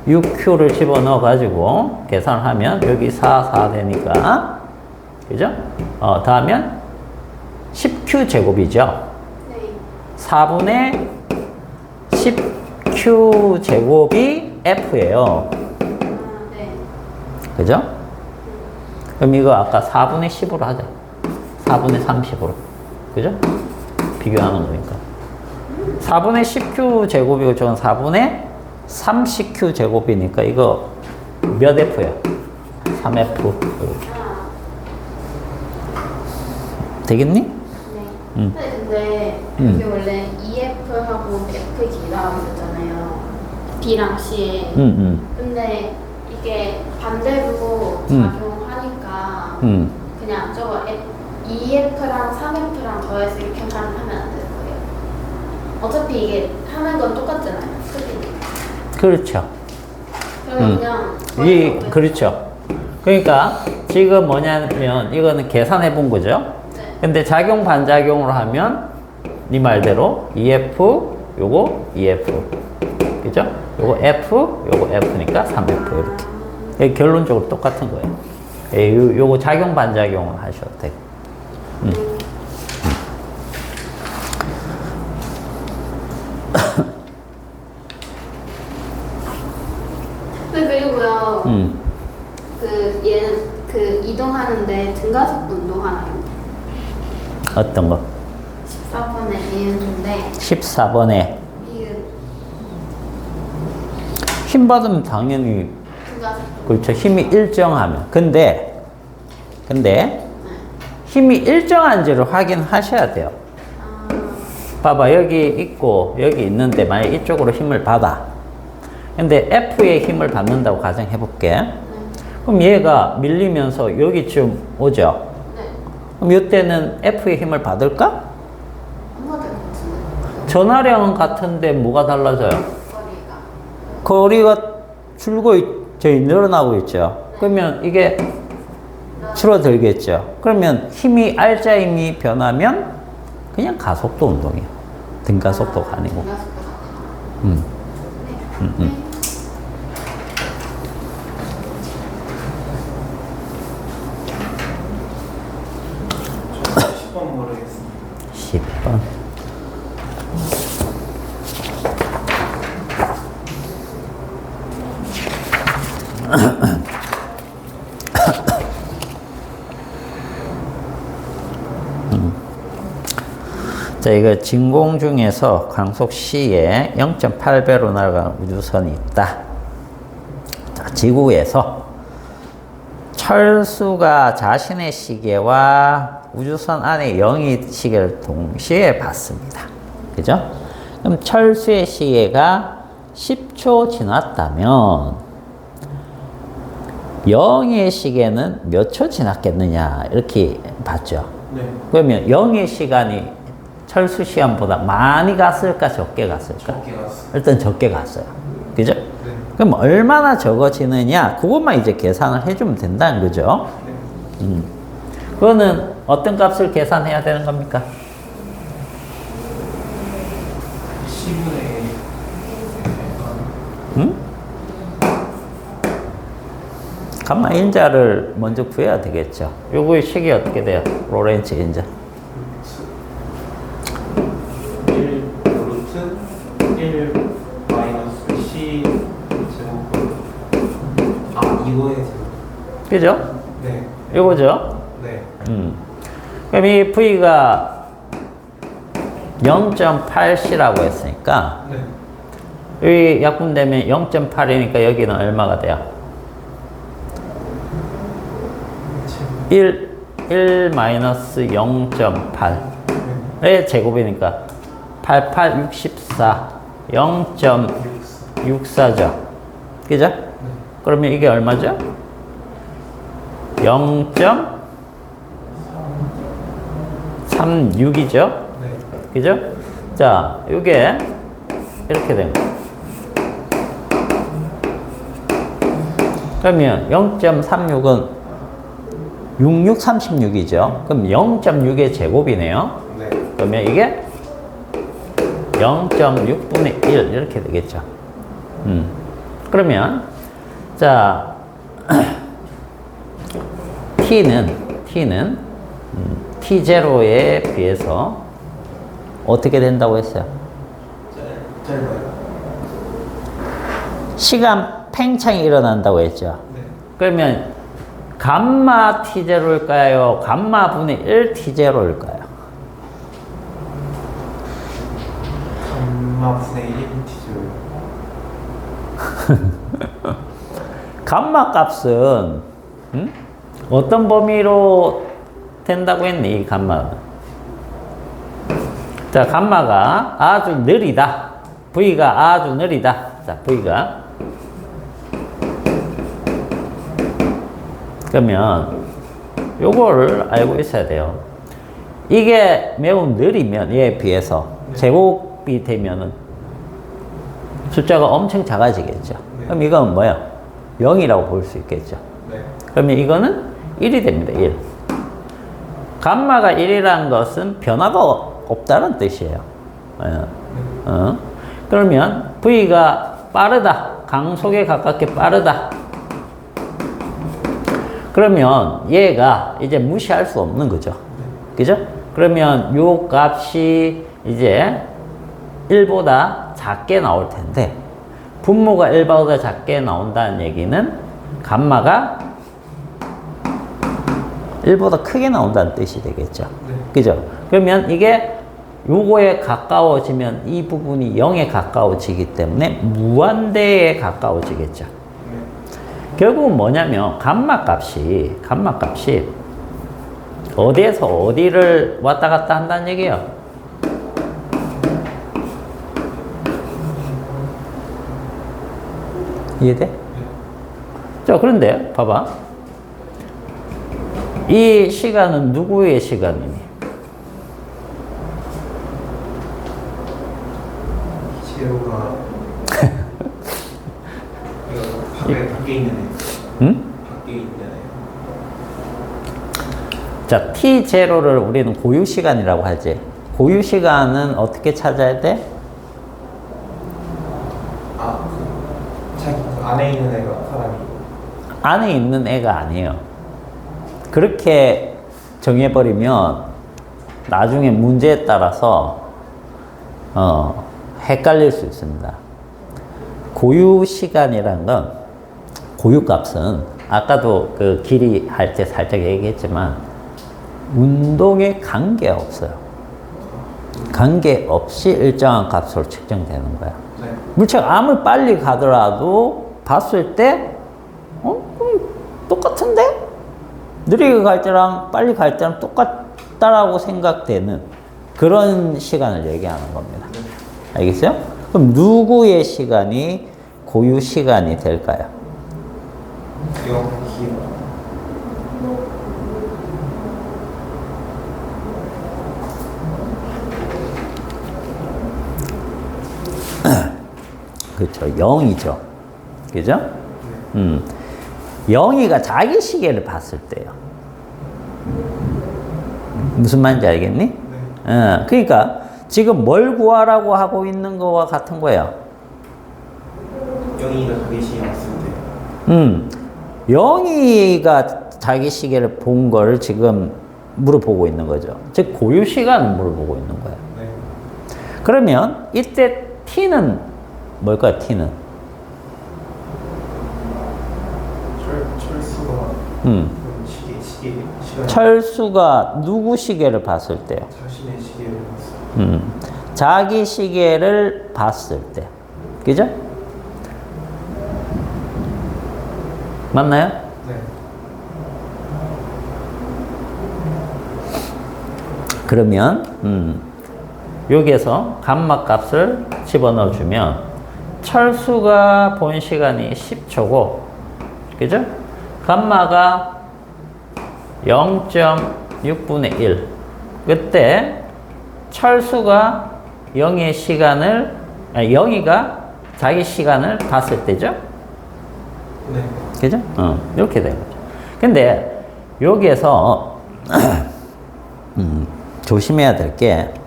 Speaker 1: 6Q를 집어넣어 가지고 계산하면 여기 4 되니까 그죠? 다음엔 10Q 제곱이죠.
Speaker 3: 네.
Speaker 1: 4분의 10Q 제곱이 F예요.
Speaker 3: 네.
Speaker 1: 그죠? 그럼 이거 아까 4분의 10으로 하자. 4분의 30으로. 그죠? 비교하는 거니까. 4분의 10Q 제곱이고 저건 4분의 30Q 제곱이니까 이거 몇 F야? 3F. 이렇게. 되겠니?
Speaker 3: 네.
Speaker 1: 음.
Speaker 3: 근데 이게 원래 EF하고 FG라고 했잖아요. B랑 C에. 근데 이게 반대로 작용하니까 그냥 저거 EF랑 3F랑 더해서 이렇게 하면 안 되는 거예요. 어차피 이게 하는 건 똑같잖아요. 크기니까.
Speaker 1: 그렇죠.
Speaker 3: 그러면 그냥
Speaker 1: 그렇죠. 그러니까 지금 뭐냐면 이거는 계산해 본 거죠.
Speaker 3: 네.
Speaker 1: 근데 작용 반작용으로 하면 네 말대로 EF 요거 EF 그죠? 요거 F 요거 F니까 3F 이렇게 결론적으로 똑같은 거예요. 요거 작용 반작용을 하셔도 되고.
Speaker 3: 그리고요. 그 얘는 그 이동하는데 등가속도 운동하나요?
Speaker 1: 어떤 거?
Speaker 3: 14번에 이은인데
Speaker 1: 14번에
Speaker 3: 이은
Speaker 1: 힘 받으면 당연히
Speaker 3: 등가속도.
Speaker 1: 그렇죠. 힘이 일정하면. 근데
Speaker 3: 네.
Speaker 1: 힘이 일정한지를 확인하셔야 돼요. 봐봐 여기 있고 여기 있는데 만약 이쪽으로 힘을 받아. 근데 F의 힘을 받는다고 가정해 볼게. 그럼 얘가 밀리면서 여기쯤 오죠.
Speaker 3: 네.
Speaker 1: 그럼 이때는 F의 힘을 받을까?
Speaker 3: 안 맞을 것 같은데.
Speaker 1: 전하량은 같은데 뭐가 달라져요?
Speaker 3: 거리가.
Speaker 1: 거리가 늘어나고 있죠. 그러면 이게 줄어들겠죠. 그러면 힘이 R자 힘이 변하면 그냥 가속도 운동이에요. 등가속도가 아니고.
Speaker 3: 등가속도.
Speaker 2: 10번 모르겠습니다.
Speaker 1: 10번. 자, 이거 진공 중에서 광속 C에 0.8배로 날아가는 우주선이 있다. 자, 지구에서 철수가 자신의 시계와 우주선 안에 영의 시계를 동시에 봤습니다. 그죠? 그럼 철수의 시계가 10초 지났다면 영의 시계는 몇 초 지났겠느냐 이렇게 봤죠.
Speaker 2: 네.
Speaker 1: 그러면 영의 시간이 철수 시간보다 많이 갔을까 적게 갔을까?
Speaker 2: 적게 갔어요.
Speaker 1: 일단 적게 갔어요. 그죠?
Speaker 2: 네.
Speaker 1: 그럼 얼마나 적어지느냐 그것만 이제 계산을 해주면 된다는 거죠.
Speaker 2: 네.
Speaker 1: 그거는 어떤 값을 계산해야 되는 겁니까?
Speaker 2: 10분의
Speaker 1: 응? 감마 인자를 먼저 구해야 되겠죠. 요거의 식이 어떻게 돼요? 로렌츠 인자.
Speaker 2: 1 루트 1 마이너스 C 제곱. 아, 이거에
Speaker 1: 그죠?
Speaker 2: 네.
Speaker 1: 요거죠?
Speaker 2: 네.
Speaker 1: 그럼 이 V가 0.8C라고 했으니까
Speaker 2: 네.
Speaker 1: 여기 약분되면 0.8이니까 여기는 얼마가 돼요? 1 마이너스 0.8의 제곱이니까 88, 64 0.64죠. 그죠? 그러면 이게 얼마죠? 0.36이죠.
Speaker 2: 네.
Speaker 1: 그죠? 자, 이게 이렇게 된 거예요. 그러면 0.36은 6636이죠. 그럼 0.6의 제곱이네요.
Speaker 2: 네.
Speaker 1: 그러면 이게 0.6분의 1 이렇게 되겠죠. 그러면 자 t는 t0에 비해서 어떻게 된다고 했어요?
Speaker 2: 짧아요.
Speaker 1: 시간 팽창이 일어난다고 했죠.
Speaker 2: 네.
Speaker 1: 그러면 감마 t0일까요? 감마 분의 1 t0일까요?
Speaker 2: 감마 분의 1 T죠.
Speaker 1: 감마 값은 어떤 범위로 된다고 했니? 이 감마는. 자, 감마가 아주 느리다. V가 아주 느리다. 자, V가. 그러면 요거를 알고 있어야 돼요. 이게 매우 느리면 얘에 비해서 제곱이 되면은 숫자가 엄청 작아지겠죠. 그럼 이건 뭐야? 0이라고 볼 수 있겠죠.
Speaker 2: 네.
Speaker 1: 그러면 이거는 1이 됩니다. 1. 감마가 1이라는 것은 변화가 없다는 뜻이에요. 그러면 V가 빠르다. 강속에 가깝게 빠르다. 그러면 얘가 이제 무시할 수 없는 거죠. 그죠? 그러면 요 값이 이제 1보다 작게 나올 텐데, 분모가 1보다 작게 나온다는 얘기는 감마가 1보다 크게 나온다는 뜻이 되겠죠.
Speaker 2: 네.
Speaker 1: 그죠? 그러면 이게 요거에 가까워지면 이 부분이 0에 가까워지기 때문에 무한대에 가까워지겠죠. 결국은 뭐냐면 감마 값이 어디에서 어디를 왔다 갔다 한다는 얘기예요. 이해돼? 자, 그런데 봐봐. 이 시간은 누구의 시간이니?
Speaker 2: 제로가 밖에 있는 애.
Speaker 1: 응?
Speaker 2: 밖에 있는 애.
Speaker 1: 자, T0를 우리는 고유 시간이라고 하지. 고유 시간은 어떻게 찾아야 돼?
Speaker 2: 아, 자기 안에 있는 애가 사람이.
Speaker 1: 안에 있는 애가 아니에요. 그렇게 정해버리면 나중에 문제에 따라서 헷갈릴 수 있습니다. 고유 시간이란 건, 고유 값은 아까도 그 길이 할 때 살짝 얘기했지만 운동에 관계없어요. 관계없이 일정한 값으로 측정되는 거야.
Speaker 2: 네.
Speaker 1: 물체가 아무리 빨리 가더라도 봤을 때 그럼 똑같은데? 느리게 갈 때랑 빨리 갈 때랑 똑같다라고 생각되는 그런 시간을 얘기하는 겁니다. 알겠어요? 그럼 누구의 시간이 고유 시간이 될까요?
Speaker 2: 기억.
Speaker 1: 그렇죠. 0이죠. 그죠? 0이가 자기 시계를 봤을 때요. 무슨 말인지 알겠니? 그러니까 지금 뭘 구하라고 하고 있는 거와 같은 거예요.
Speaker 2: 영희가 자기 시에 왔을 때.
Speaker 1: 영희가 자기 시계를 본 걸 지금 물어보고 있는 거죠. 즉 고유 시간을 물어보고 있는 거예요.
Speaker 2: 네.
Speaker 1: 그러면 이때 t는 뭘까요? t는
Speaker 2: 철수가 시간.
Speaker 1: 철수가 누구 시계를 봤을 때요?
Speaker 2: 자신의 시계를 봤어요.
Speaker 1: 자기 시계를 봤을 때. 그죠? 맞나요?
Speaker 2: 네.
Speaker 1: 그러면 여기에서 감마 값을 집어넣어 주면 철수가 본 시간이 10초고 그죠? 감마가 0.6분의 1 그때 철수가 영희가 자기 시간을 봤을 때죠?
Speaker 2: 네.
Speaker 1: 그죠? 이렇게 된 거죠. 근데 여기에서 조심해야 될 게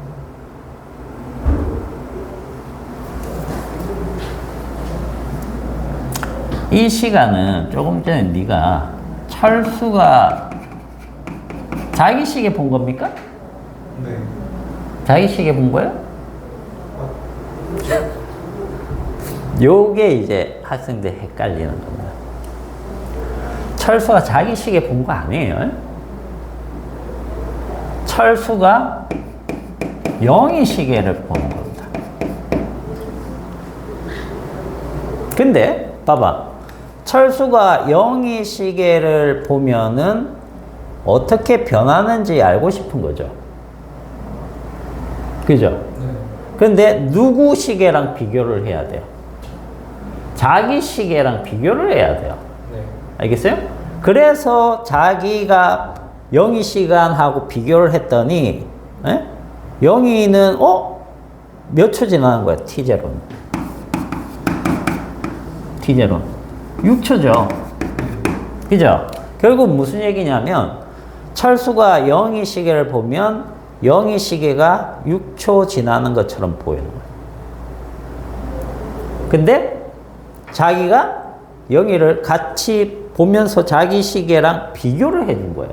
Speaker 1: 이 시간은 조금 전에 네가 철수가 자기 시계 본 겁니까?
Speaker 2: 네.
Speaker 1: 자기 시계 본 거예요? 요게 이제 학생들 헷갈리는 겁니다. 철수가 자기 시계 본 거 아니에요. 철수가 영희 시계를 보는 겁니다. 근데 봐봐. 철수가 영희 시계를 보면은 어떻게 변하는지 알고 싶은 거죠. 그죠?
Speaker 2: 네.
Speaker 1: 근데 누구 시계랑 비교를 해야 돼요? 자기 시계랑 비교를 해야 돼요.
Speaker 2: 네.
Speaker 1: 알겠어요? 그래서 자기가 영희 시간하고 비교를 했더니 영희는 몇 초 지나는 거야? T0는 6초죠. 그죠? 결국 무슨 얘기냐면 철수가 영희 시계를 보면 영희 시계가 6초 지나는 것처럼 보이는 거예요. 근데 자기가 영희를 같이 보면서 자기 시계랑 비교를 해준 거예요.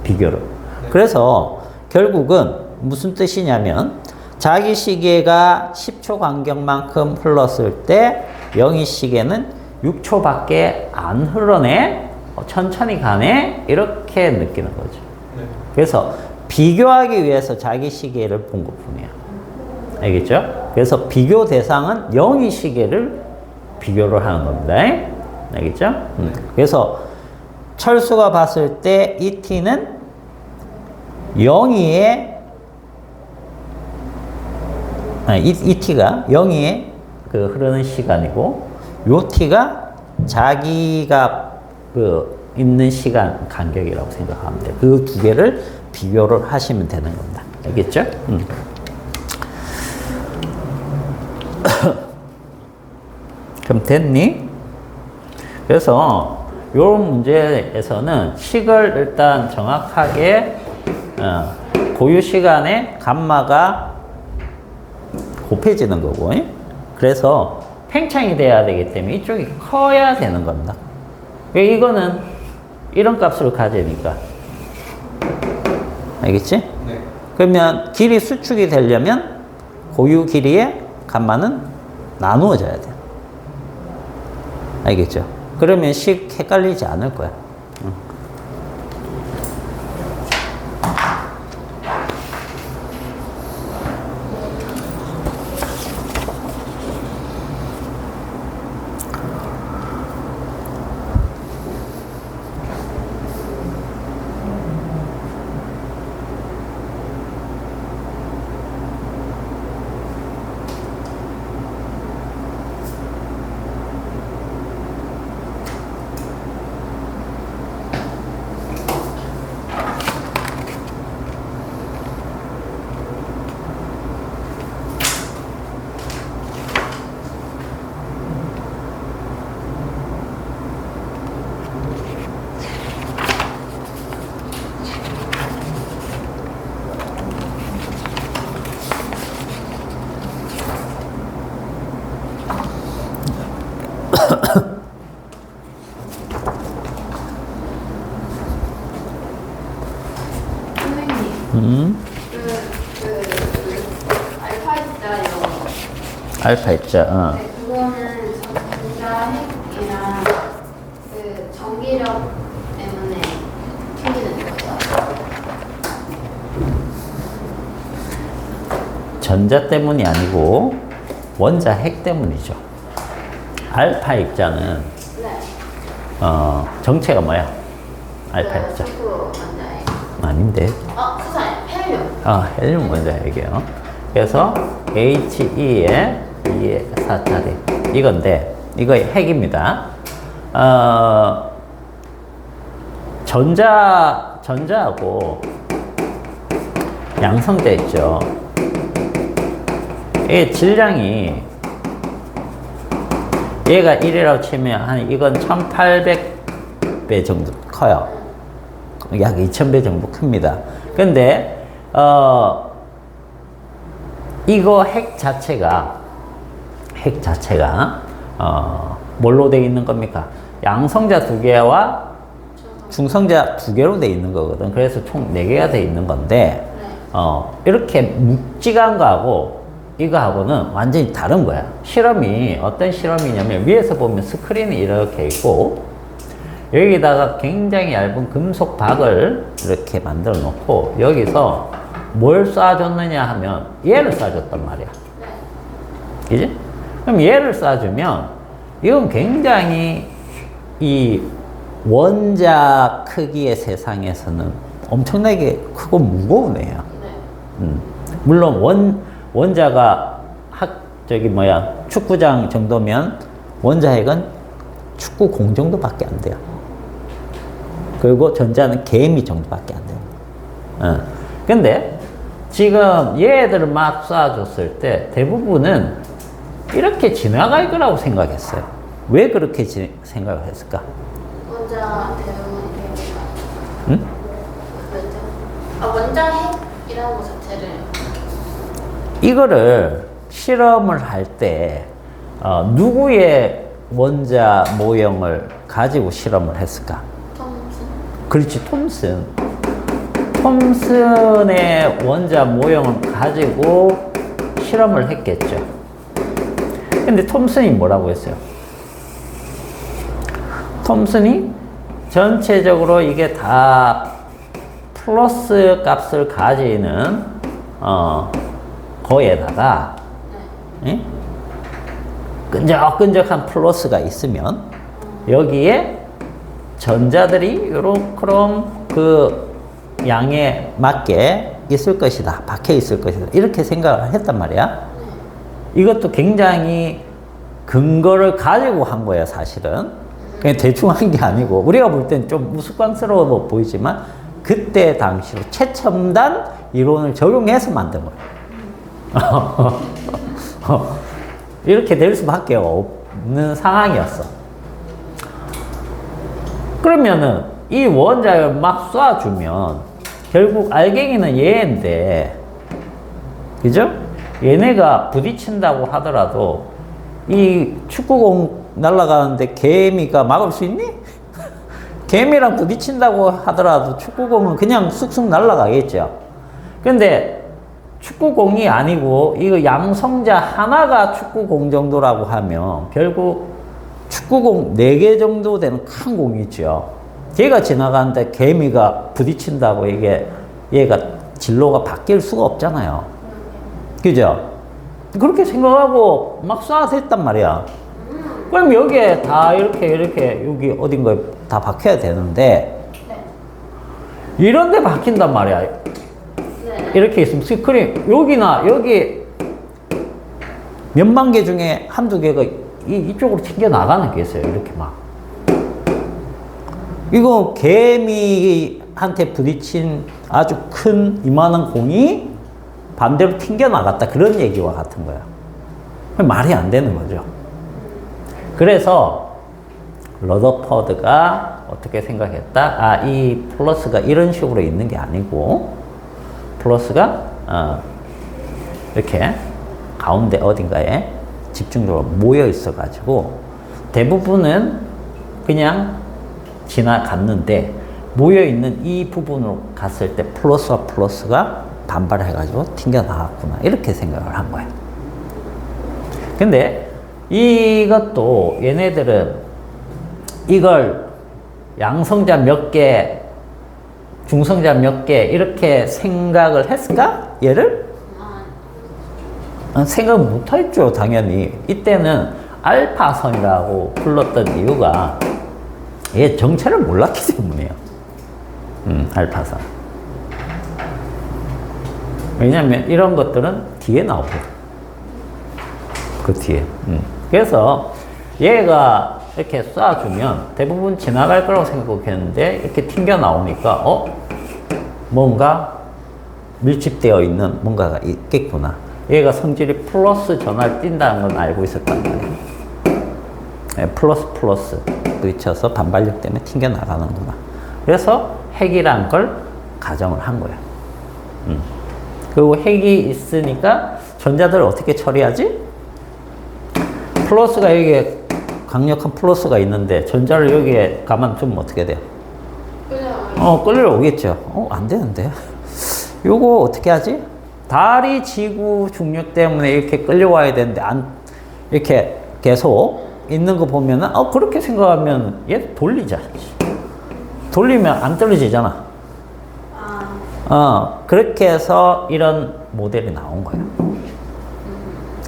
Speaker 1: 비교를. 그래서 결국은 무슨 뜻이냐면 자기 시계가 10초 간격만큼 흘렀을 때 영희 시계는 6초밖에 안 흘러네, 천천히 가네, 이렇게 느끼는 거죠.
Speaker 2: 네.
Speaker 1: 그래서 비교하기 위해서 자기 시계를 본 것뿐이에요. 알겠죠? 그래서 비교 대상은 영희 시계를 비교를 하는 겁니다. 알겠죠? 그래서 철수가 봤을 때 이 t는 영희의 이 t가 영희의 그 흐르는 시간이고 요 t가 자기가 그 있는 시간 간격이라고 생각하면 돼요. 그 두 개를 비교를 하시면 되는 겁니다. 알겠죠? 그럼 됐니? 그래서 이런 문제에서는 식을 일단 정확하게 고유 시간에 감마가 곱해지는 거고, 그래서 팽창이 돼야 되기 때문에 이쪽이 커야 되는 겁니다. 이거는 이런 값으로 가지니까. 알겠지?
Speaker 2: 네.
Speaker 1: 그러면 길이 수축이 되려면 고유 길이의 감마는 나누어져야 돼요. 알겠죠? 그러면 식 헷갈리지 않을 거야.
Speaker 3: 알파 있자요.
Speaker 1: 알파 입자.
Speaker 3: 네, 그거는 전자핵이랑 그 전기력 때문에 생기는 거죠.
Speaker 1: 전자 때문이 아니고 원자 핵 때문이죠. 알파 입자는
Speaker 3: 네.
Speaker 1: 정체가 뭐야? 알파 입자.
Speaker 3: 축구 원자핵.
Speaker 1: 아닌데.
Speaker 3: 수산에 헬륨.
Speaker 1: 헬륨 원자 핵이에요. 그래서 He에 2의 4차례 이건데 이거 핵입니다. 전자하고 양성자 있죠. 이 질량이 얘가 1이라고 치면 한 이건 1800배 정도 커요. 약 2000배 정도 큽니다. 근데 이거 핵 자체가 뭘로 되어 있는 겁니까? 양성자 2개와 중성자 2개로 되어 있는 거거든. 그래서 총 4개가 되어 있는 건데 이렇게 묵직한 거하고 이거하고는 완전히 다른 거야. 실험이 어떤 실험이냐면 위에서 보면 스크린이 이렇게 있고 여기다가 굉장히 얇은 금속 박을 이렇게 만들어 놓고 여기서 뭘 쏴줬느냐 하면 얘를 쏴줬단 말이야. 그지? 그럼 얘를 쏴주면 이건 굉장히 이 원자 크기의 세상에서는 엄청나게 크고 무거운 애야. 물론 원자가 축구장 정도면 원자핵은 축구공 정도밖에 안 돼요. 그리고 전자는 개미 정도밖에 안 돼요. 근데 지금 얘들을 막 쏴줬을 때 대부분은 이렇게 지나갈 거라고 생각했어요. 왜 그렇게 생각을 했을까?
Speaker 3: 원자 대응이니까.
Speaker 1: 응?
Speaker 3: 원자 핵이라는 것 자체를.
Speaker 1: 이거를 실험을 할 때 누구의 원자 모형을 가지고 실험을 했을까?
Speaker 3: 톰슨.
Speaker 1: 그렇지, 톰슨. 톰슨의 원자 모형을 가지고 실험을 했겠죠. 근데 톰슨이 뭐라고 했어요? 톰슨이 전체적으로 이게 다 플러스 값을 가지는 거에다가 끈적끈적한 플러스가 있으면 여기에 전자들이 요렇게 그 양에 맞게 있을 것이다. 박혀 있을 것이다. 이렇게 생각을 했단 말이야. 이것도 굉장히 근거를 가지고 한 거야, 사실은. 그냥 대충 한 게 아니고 우리가 볼 땐 좀 우스꽝스러워 보이지만 그때 당시로 최첨단 이론을 적용해서 만든 거예요. 이렇게 될 수밖에 없는 상황이었어. 그러면은 이 원자를 막 쏴주면 결국 알갱이는 얘인데, 그죠? 얘네가 부딪힌다고 하더라도 이 축구공 날아가는데 개미가 막을 수 있니? 개미랑 부딪힌다고 하더라도 축구공은 그냥 쑥쑥 날아가겠죠. 근데 축구공이 아니고 이거 양성자 하나가 축구공 정도라고 하면 결국 축구공 4개 정도 되는 큰 공이 있죠. 걔가 지나가는데 개미가 부딪힌다고 얘가 진로가 바뀔 수가 없잖아요. 그죠? 그렇게 생각하고 막 쏴댔단 말이야. 그럼 여기에 다 이렇게 여기 어딘가에 다 박혀야 되는데 이런 데 박힌단 말이야. 이렇게 있으면 스크린 여기나 여기 몇만 개 중에 한두 개가 이쪽으로 튕겨 나가는 게 있어요. 이렇게 막. 이거 개미한테 부딪힌 아주 큰 이만한 공이 반대로 튕겨 나갔다. 그런 얘기와 같은 거야. 말이 안 되는 거죠. 그래서 러더퍼드가 어떻게 생각했다? 이 플러스가 이런 식으로 있는 게 아니고 플러스가 이렇게 가운데 어딘가에 집중적으로 모여 있어 가지고 대부분은 그냥 지나갔는데 모여있는 이 부분으로 갔을 때 플러스와 플러스가 반발해가지고 튕겨나갔구나. 이렇게 생각을 한 거예요. 근데 이것도 얘네들은 이걸 양성자 몇 개, 중성자 몇 개 이렇게 생각을 했을까? 얘를? 생각 못했죠, 당연히. 이때는 알파선이라고 불렀던 이유가 얘 정체를 몰랐기 때문이에요. 알파선. 왜냐면 이런 것들은 뒤에 나오고, 그 뒤에. 그래서 얘가 이렇게 쏴주면 대부분 지나갈 거라고 생각했는데 이렇게 튕겨 나오니까 뭔가 밀집되어 있는 뭔가가 있겠구나. 얘가 성질이 플러스 전화를 띈다는 건 알고 있었단 말이에요. 네, 플러스 부딪혀서 반발력 때문에 튕겨 나가는구나. 그래서 핵이란 걸 가정을 한 거예요. 그리고 핵이 있으니까 전자들을 어떻게 처리하지? 플러스가 여기에 강력한 플러스가 있는데 전자를 여기에 가만두면 어떻게 돼요? 끌려오겠죠. 안 되는데. 요거 어떻게 하지? 달이 지구 중력 때문에 이렇게 끌려와야 되는데 이렇게 계속 있는 거 보면은 그렇게 생각하면 얘 돌리자. 돌리면 안 떨어지잖아. 그렇게 해서 이런 모델이 나온 거예요.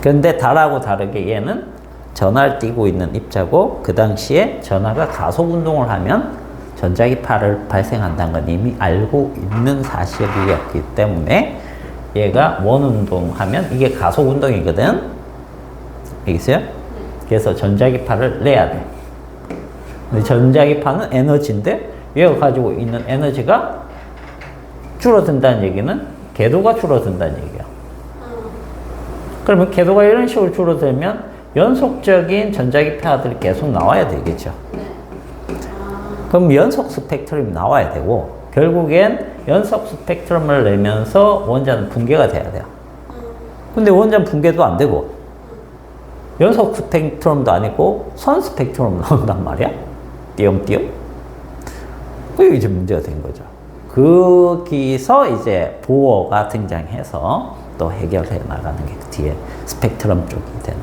Speaker 1: 그런데 달하고 다르게 얘는 전하를 띠고 있는 입자고 그 당시에 전하가 가속 운동을 하면 전자기파를 발생한다는 건 이미 알고 있는 사실이었기 때문에 얘가 원운동하면 이게 가속 운동이거든. 알겠어요? 그래서 전자기파를 내야 돼. 근데 전자기파는 에너지인데 얘가 가지고 있는 에너지가 줄어든다는 얘기는 궤도가 줄어든다는 얘기야. 그러면 궤도가 이런 식으로 줄어들면 연속적인 전자기파들이 계속 나와야 되겠죠. 그럼 연속 스펙트럼이 나와야 되고 결국엔 연속 스펙트럼을 내면서 원자는 붕괴가 돼야 돼요. 근데 원자는 붕괴도 안 되고 연속 스펙트럼도 아니고 선 스펙트럼 나온단 말이야. 띄엄띄엄. 그게 이제 문제가 된 거죠. 거기서 이제 보어가 등장해서 또 해결해 나가는 게 뒤에 스펙트럼 쪽이 되는.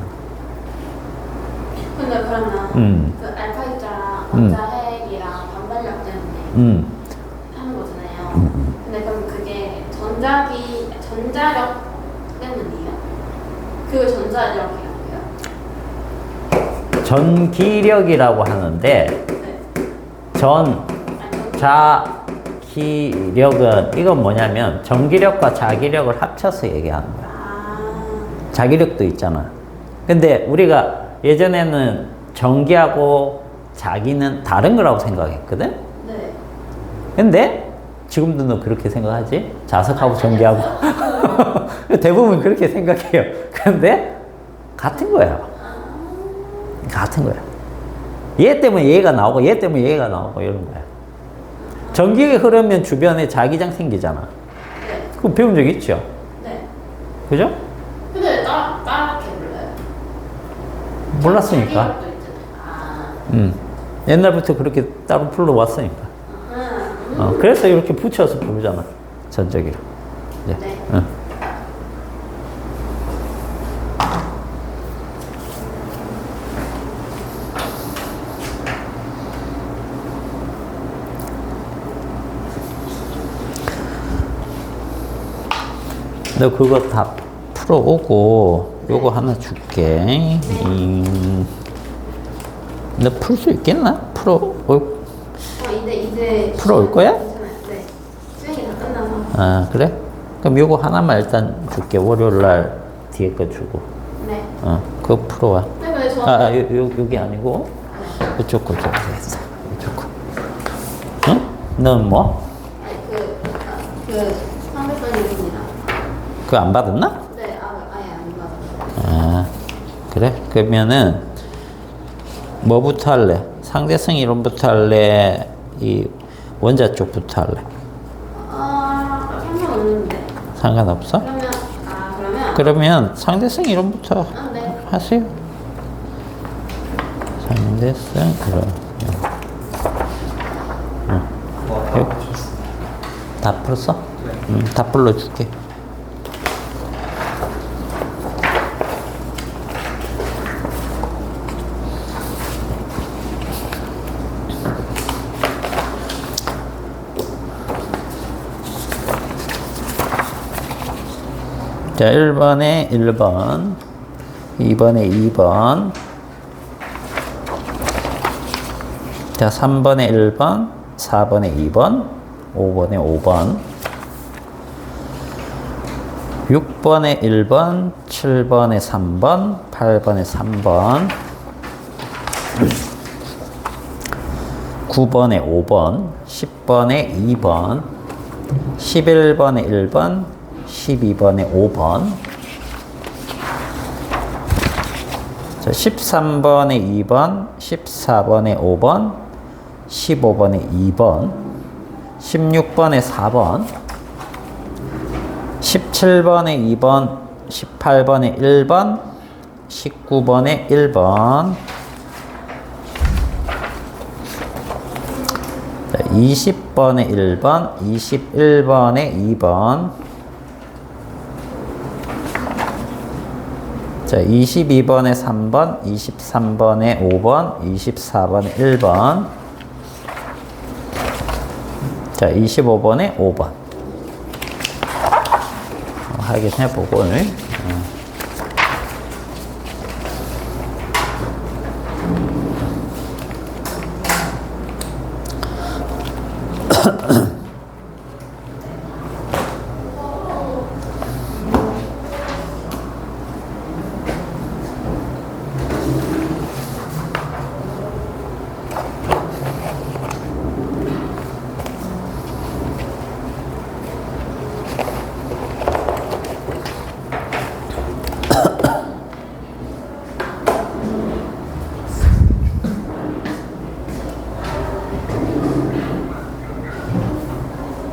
Speaker 3: 근데 그러면 그 알파 입자랑 원자 핵이랑 반발력 때문에 하는 거잖아요. 근데 그럼 그게 전자력 때문이에요? 그 전자력이라고요?
Speaker 1: 전기력이라고 하는데 자기력은 이건 뭐냐면 전기력과 자기력을 합쳐서 얘기하는 거야. 자기력도 있잖아. 근데 우리가 예전에는 전기하고 자기는 다른 거라고 생각했거든?
Speaker 3: 네.
Speaker 1: 근데 지금도 너 그렇게 생각하지? 자석하고 전기하고. 대부분 그렇게 생각해요. 근데 같은 거야. 같은 거야. 얘 때문에 얘가 나오고 얘 때문에 얘가 나오고 이런 거야. 전기가 흐르면 주변에 자기장 생기잖아.
Speaker 3: 네.
Speaker 1: 그거 배운 적 있죠?
Speaker 3: 네.
Speaker 1: 그죠?
Speaker 3: 근데 따라게 불러요?
Speaker 1: 몰랐으니까. 옛날부터 그렇게 따로 불러왔으니까. 그래서 이렇게 붙여서 부르잖아. 전적이로. 이제.
Speaker 3: 네.
Speaker 1: 너 그거 다 풀어오고 요거 하나 줄게. 너 풀 수 있겠나?
Speaker 3: 이제
Speaker 1: 풀어올 거야?
Speaker 3: 괜찮아요. 네. 수행이 다 끝나서.
Speaker 1: 그래? 그럼 요거 하나만 일단 줄게. 월요일날 뒤에 거 주고.
Speaker 3: 네.
Speaker 1: 그거 풀어와.
Speaker 3: 네, 근데 저
Speaker 1: 여기 아니고 이쪽 거 줘야 되겠어. 이쪽 거. 응? 넌 뭐?
Speaker 3: 그 상대편입니다.
Speaker 1: 그거 안 받았나?
Speaker 3: 네, 아예 안 받았어요.
Speaker 1: 그래? 그러면은 뭐부터 할래? 상대성 이론부터 할래? 이 원자 쪽부터 할래?
Speaker 3: 상관없는데.
Speaker 1: 상관없어? 그러면 상대성 이론부터
Speaker 3: 네.
Speaker 1: 하세요. 상대성 이론. 다 풀었어? 다 불러줄게. 자, 1번에 1번, 2번에 2번, 자, 3번에 1번, 4번에 2번, 5번에 5번, 6번에 1번, 7번에 3번, 8번에 3번, 9번에 5번, 10번에 2번, 11번에 1번, 12번에 5번, 자, 13번에 2번, 14번에 5번, 15번에 2번, 16번에 4번, 17번에 2번, 18번에 1번, 19번에 1번, 20번에 1번, 21번에 2번, 자, 22번에 3번, 23번에 5번, 24번에 1번, 자, 25번에 5번. 확인해 보고, 오늘.